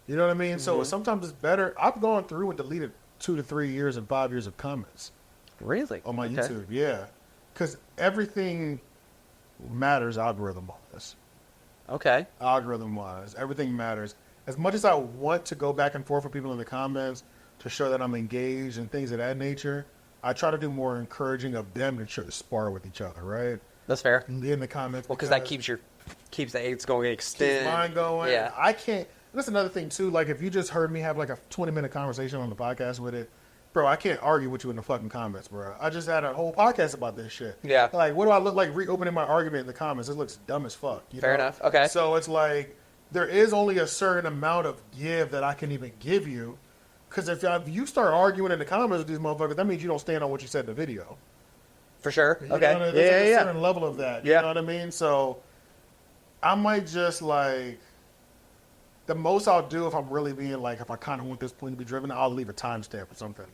know what I mean? So sometimes it's better. I've gone through and deleted 2 to 3 years and 5 years of comments
Really
on my
Okay.
YouTube. Yeah. Because everything matters algorithm-wise.
Okay.
Algorithm-wise. Everything matters. As much as I want to go back and forth with people in the comments to show that I'm engaged and things of that nature, I try to do more encouraging of them to try to spar with each other, right?
That's fair.
In the comments.
Well, because that keeps the AIDS going extend.
keeps mine going.
Yeah.
I can't. That's another thing too. Like if you just heard me have like a 20-minute conversation on the podcast with it, bro, I can't argue with you in the fucking comments, bro. I just had a whole podcast about this shit.
Yeah.
Like, what do I look like reopening my argument in the comments? It looks dumb as fuck. You
Fair
know?
enough. Okay.
So it's like there is only a certain amount of give that I can even give you, because if you start arguing in the comments with these motherfuckers, that means you don't stand on what you said in the video.
For sure.
You
Okay.
know, there's like a
Yeah.
certain level of that.
Yeah.
You know what I mean? So I might just like the most I'll do if I'm really being like if I kind of want this point to be driven, I'll leave a timestamp or something.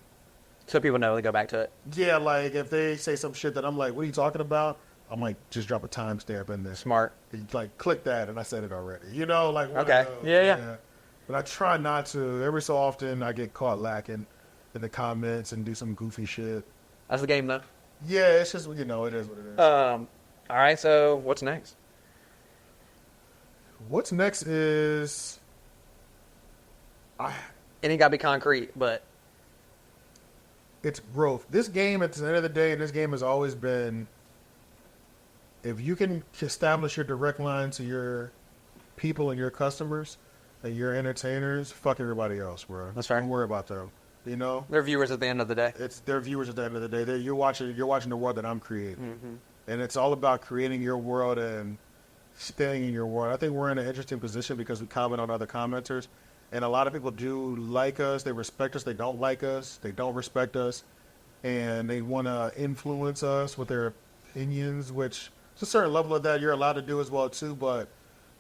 So people know to go back to it.
Yeah, like if they say some shit that I'm like, what are you talking about? I might just drop a timestamp in there.
Smart.
Like click that, and I said it already. You know, like one of
Okay.
those.
Yeah.
But I try not to. Every so often, I get caught lacking in the comments and do some goofy shit.
That's the game, though.
Yeah, it's just it is what it is.
All right. So what's next?
What's next is
It ain't got to be concrete, but
it's growth. This game, at the end of the day, this game has always been, if you can establish your direct line to your people and your customers and your entertainers, fuck everybody else, bro.
That's fair.
Don't worry about them. You know,
they're viewers at the end of the day.
it's their viewers at the end of the day. You're watching the world that I'm creating, and it's all about creating your world and staying in your world. I think we're in an interesting position because we comment on other commenters, and a lot of people do like us, they respect us, they don't like us, they don't respect us, and they want to influence us with their opinions, which there's a certain level of that you're allowed to do as well too, but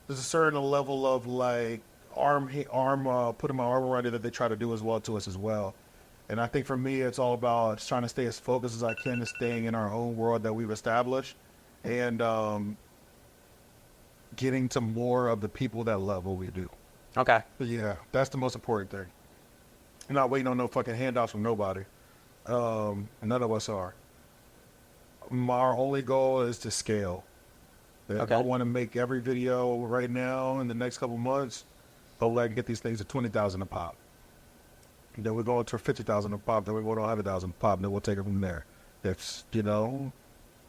there's a certain level of like putting my arm around it that they try to do as well to us as well. And I think for me, it's all about trying to stay as focused as I can and staying in our own world that we've established, and getting to more of the people that love what we do.
Okay.
But yeah, that's the most important thing. I'm not waiting on no fucking handouts from nobody. None of us are. Our only goal is to scale. If
Okay.
I want to make every video right now in the next couple months,
Oleg, get these things at 20,000 a pop. Then we're going to 50,000 a pop. Then we're going to 100,000 a pop. Then we'll take it from there. If,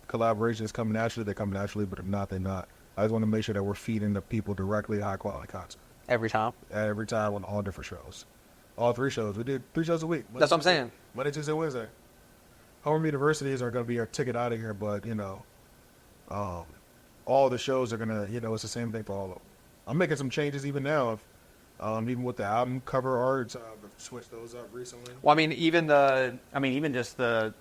collaboration is coming naturally, they come naturally, but if not, they're not. I just want to make sure that we're feeding the people directly high quality content.
Every time.
Every time on all different shows. All 3 shows. We did 3 shows a week.
That's what I'm saying.
Monday, Tuesday, Wednesday. Homeroom Universities are going to be our ticket out of here, but, all the shows are going to, it's the same thing for all of them. I'm making some changes even now. If, even with the album cover arts, I've switched those up recently.
Well, even just the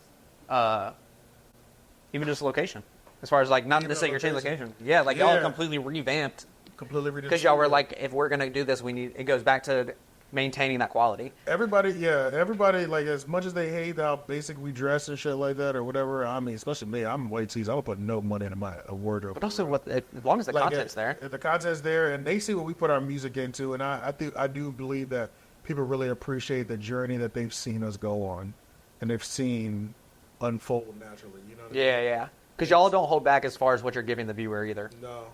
location. As far as not
Even
necessarily your change
location.
location. Yeah, y'all
Yeah.
completely revamped.
Completely redid.
Because y'all were like, if we're going to do this, it goes back to maintaining that quality.
Everybody, as much as they hate how basic we dress and shit like that or whatever, especially me, I'm white tees. I'm going to put no money into my wardrobe.
But also, as long as the content's there.
If the content's there, and they see what we put our music into, and I do believe that people really appreciate the journey that they've seen us go on, and they've seen unfold naturally. You know what I mean?
Yeah. Because y'all don't hold back as far as what you're giving the viewer either.
No.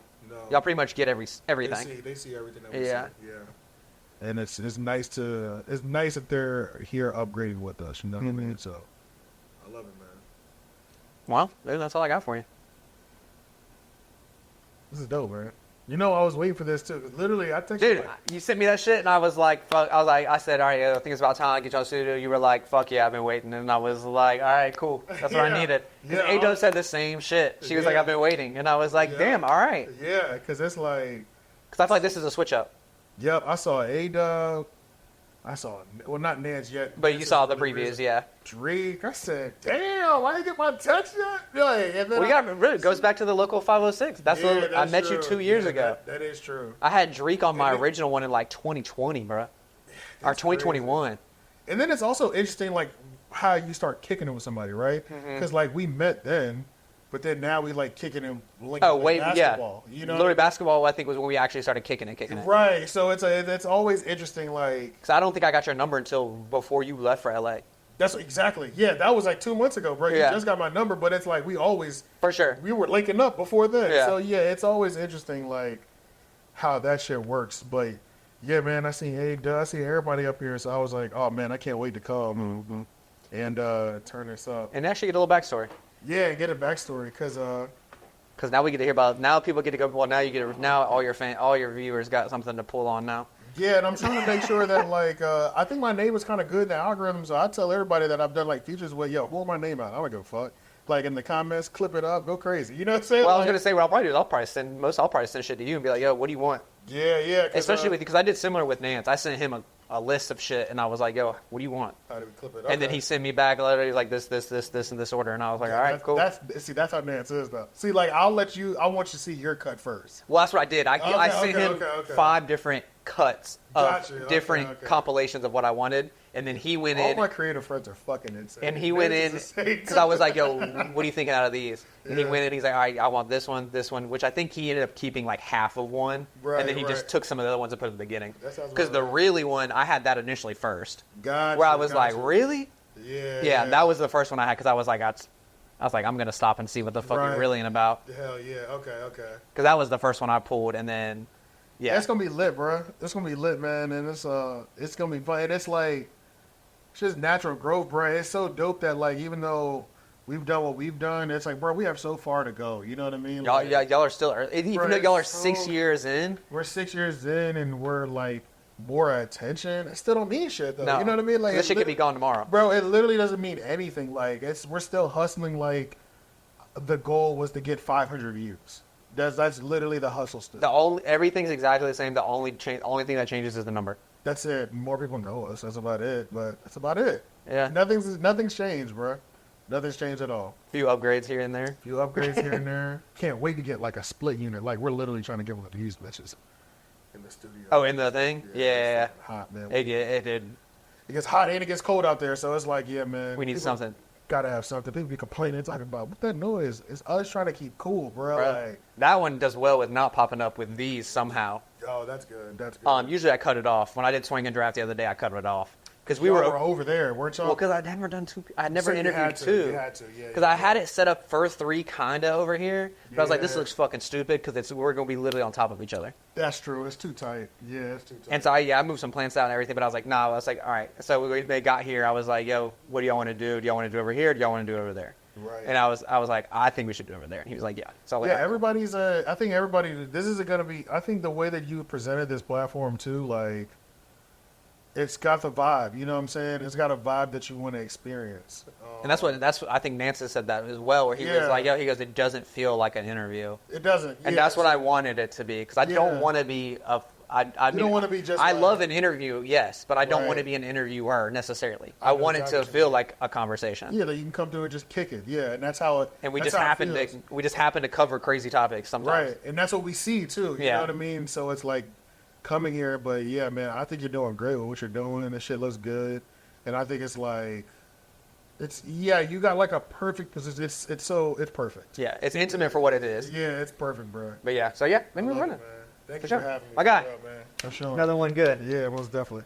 Y'all pretty much get everything.
They see everything that we
Yeah.
see. Yeah. And it's nice that they're here upgrading with us. You know what I mean? So I love it, man.
Well, that's all I got for you.
This is dope, man. I was waiting for this too. Literally, I think.
Dude, you sent me that shit, and I was like, fuck. I said, all right, I think it's about time I get y'all to studio. You were like, fuck yeah, I've been waiting. And I was like, all right, cool. That's what I needed. Because AJ said the same shit. She was like, I've been waiting. And I was like, damn, all right.
Yeah, because it's like.
Because I feel like this is a switch up.
Yep, I saw A-Dub. Not Nance yet.
But you saw the previews, yeah.
Drake. I said, damn, I didn't get my touch yet.
It goes back to the local 506. I met you 2 years ago.
That is true.
I had Drake on my original one in 2020, bro. Or 2021.
Crazy. And then it's also interesting, how you start kicking it with somebody, right? Because, we met then, but then now we, kicking it basketball.
Yeah.
You know?
Literally, basketball, I think, was when we actually started kicking it.
Right. So it's always interesting,
Because I don't think I got your number until before you left for LA.
That's exactly. Yeah, that was 2 months ago, bro. You just got my number, but it's we always.
For sure.
We were linking up before then.
Yeah.
So, it's always interesting, how that shit works. But, yeah, man, I see everybody up here, so I was like, oh, man, I can't wait to come and turn this up.
And actually get a little backstory.
Yeah, get a backstory, because
now we get to hear about. Now people get to go. Well, now all your viewers got something to pull on now.
Yeah, and I'm trying to make sure that I think my name is kind of good in the algorithm, so I tell everybody that I've done features with, pull my name out. I don't give a fuck. In the comments, clip it up, go crazy. You know what I'm saying?
Well, I was gonna say what I'll probably do is I'll probably send shit to you and be like, yo, what do you want?
Yeah.
Especially because I did similar with Nance. I sent him a list of shit, and I was like, yo, what do you want?
How do we clip it?
And then he sent me back literally this, in this order, and I was like, all right, cool.
That's how Nance is, though. See, I want you to see your cut first.
Well, that's what I did. I sent him 5 different cuts of different compilations of what I wanted, and then he went in.
All my creative friends are fucking insane.
And he went in because I was like, yo, what are you thinking out of these? And he went in, he's like, all right, I want this one, which I think he ended up keeping half of one, and then he just took some of the other ones and put at the beginning. Because the really one, I had that initially first.
Gotcha,
where I was like, really?
Yeah.
That was the first one I had because I was like, I'm going to stop and see what the fuck you're really in about.
Hell yeah, okay.
Because that was the first one I pulled, and then, yeah.
It's going to be lit, bro. It's going to be lit, man, and it's going to be fun. And it's it's just natural growth, bro. It's so dope that, even though we've done what we've done, it's bro, we have so far to go. You know what I mean?
Y'all are still, even though y'all are 6 years in.
We're 6 years in, and we're, more attention. It still don't mean shit, though.
No.
You know what I mean?
This shit could be gone tomorrow.
Bro, it literally doesn't mean anything. We're still hustling the goal was to get 500 views. That's literally the hustle still.
Everything's exactly the same. The only thing that changes is the number.
That's it. More people know us. That's about it. But that's about it.
Yeah.
Nothing's changed, bro. Nothing's changed at all.
A few upgrades here and there.
Here and there. Can't wait to get a split unit. We're literally trying to get one of these bitches in the studio.
Oh, in the thing? Yeah.
Hot, man.
It did.
It gets hot and it gets cold out there, so it's yeah, man.
We need something.
Gotta have something. People be complaining, talking about what that noise. It's us trying to keep cool, bro.
That one does well with not popping up with these somehow.
Oh, that's good. That's good.
Usually I cut it off. When I did swing and draft the other day, I cut it off. because we
Y'all
were
over there, weren't y'all?
well, because I'd never done two. I'd never
So you
interviewed
had to,
two.
you had to, yeah,
Because I had it set up for 3 kinda over here, but I was like, this
Yeah.
looks fucking stupid because we're gonna be literally on top of each other.
That's true. It's too tight. Yeah, it's too tight.
And so I moved some plants out and everything, but I was like, nah. I was like, all right. So they got here. I was like, yo, what do y'all want to do? Do y'all want to do it over here? Or do y'all want to do it over there?
Right.
And I was like, I think we should do it over there. And he was like, yeah. So I was
Yeah,
like,
everybody's. I think everybody. This is gonna be. I think the way that you presented this platform too, like, it's got the vibe. You know what I'm saying? It's got a vibe that you want to experience.
and that's what I think Nance said that as well, where he was
Yeah.
like, yo, he goes, it doesn't feel like an interview,
It doesn't.
and
yeah,
that's what I wanted it to be, because I
Yeah.
don't want to be a. I
You don't want to be just.
I
like-
love an interview, yes, but I don't
Right.
want to be an interviewer necessarily.
I
I
know
want it
exactly
to
what you
feel
mean.
like a conversation.
Yeah, that you can come through and just kick it. Yeah, and that's how it.
And we
that's
just
how it
happen
feels.
to cover crazy topics sometimes.
Right, and that's what we see too. You
Yeah.
know what I mean? So it's like coming here, but yeah, man, I think you're doing great with what you're doing, and this shit looks good. And I think it's like, you got like a perfect position. It's perfect.
Yeah, it's intimate for what it is.
Yeah, it's perfect, bro.
But yeah, so yeah, maybe we're
Love
running.
it, man. Thank
For
you
sure.
for having me.
My guy.
Yeah, man. For sure.
Another one good.
Yeah, most definitely.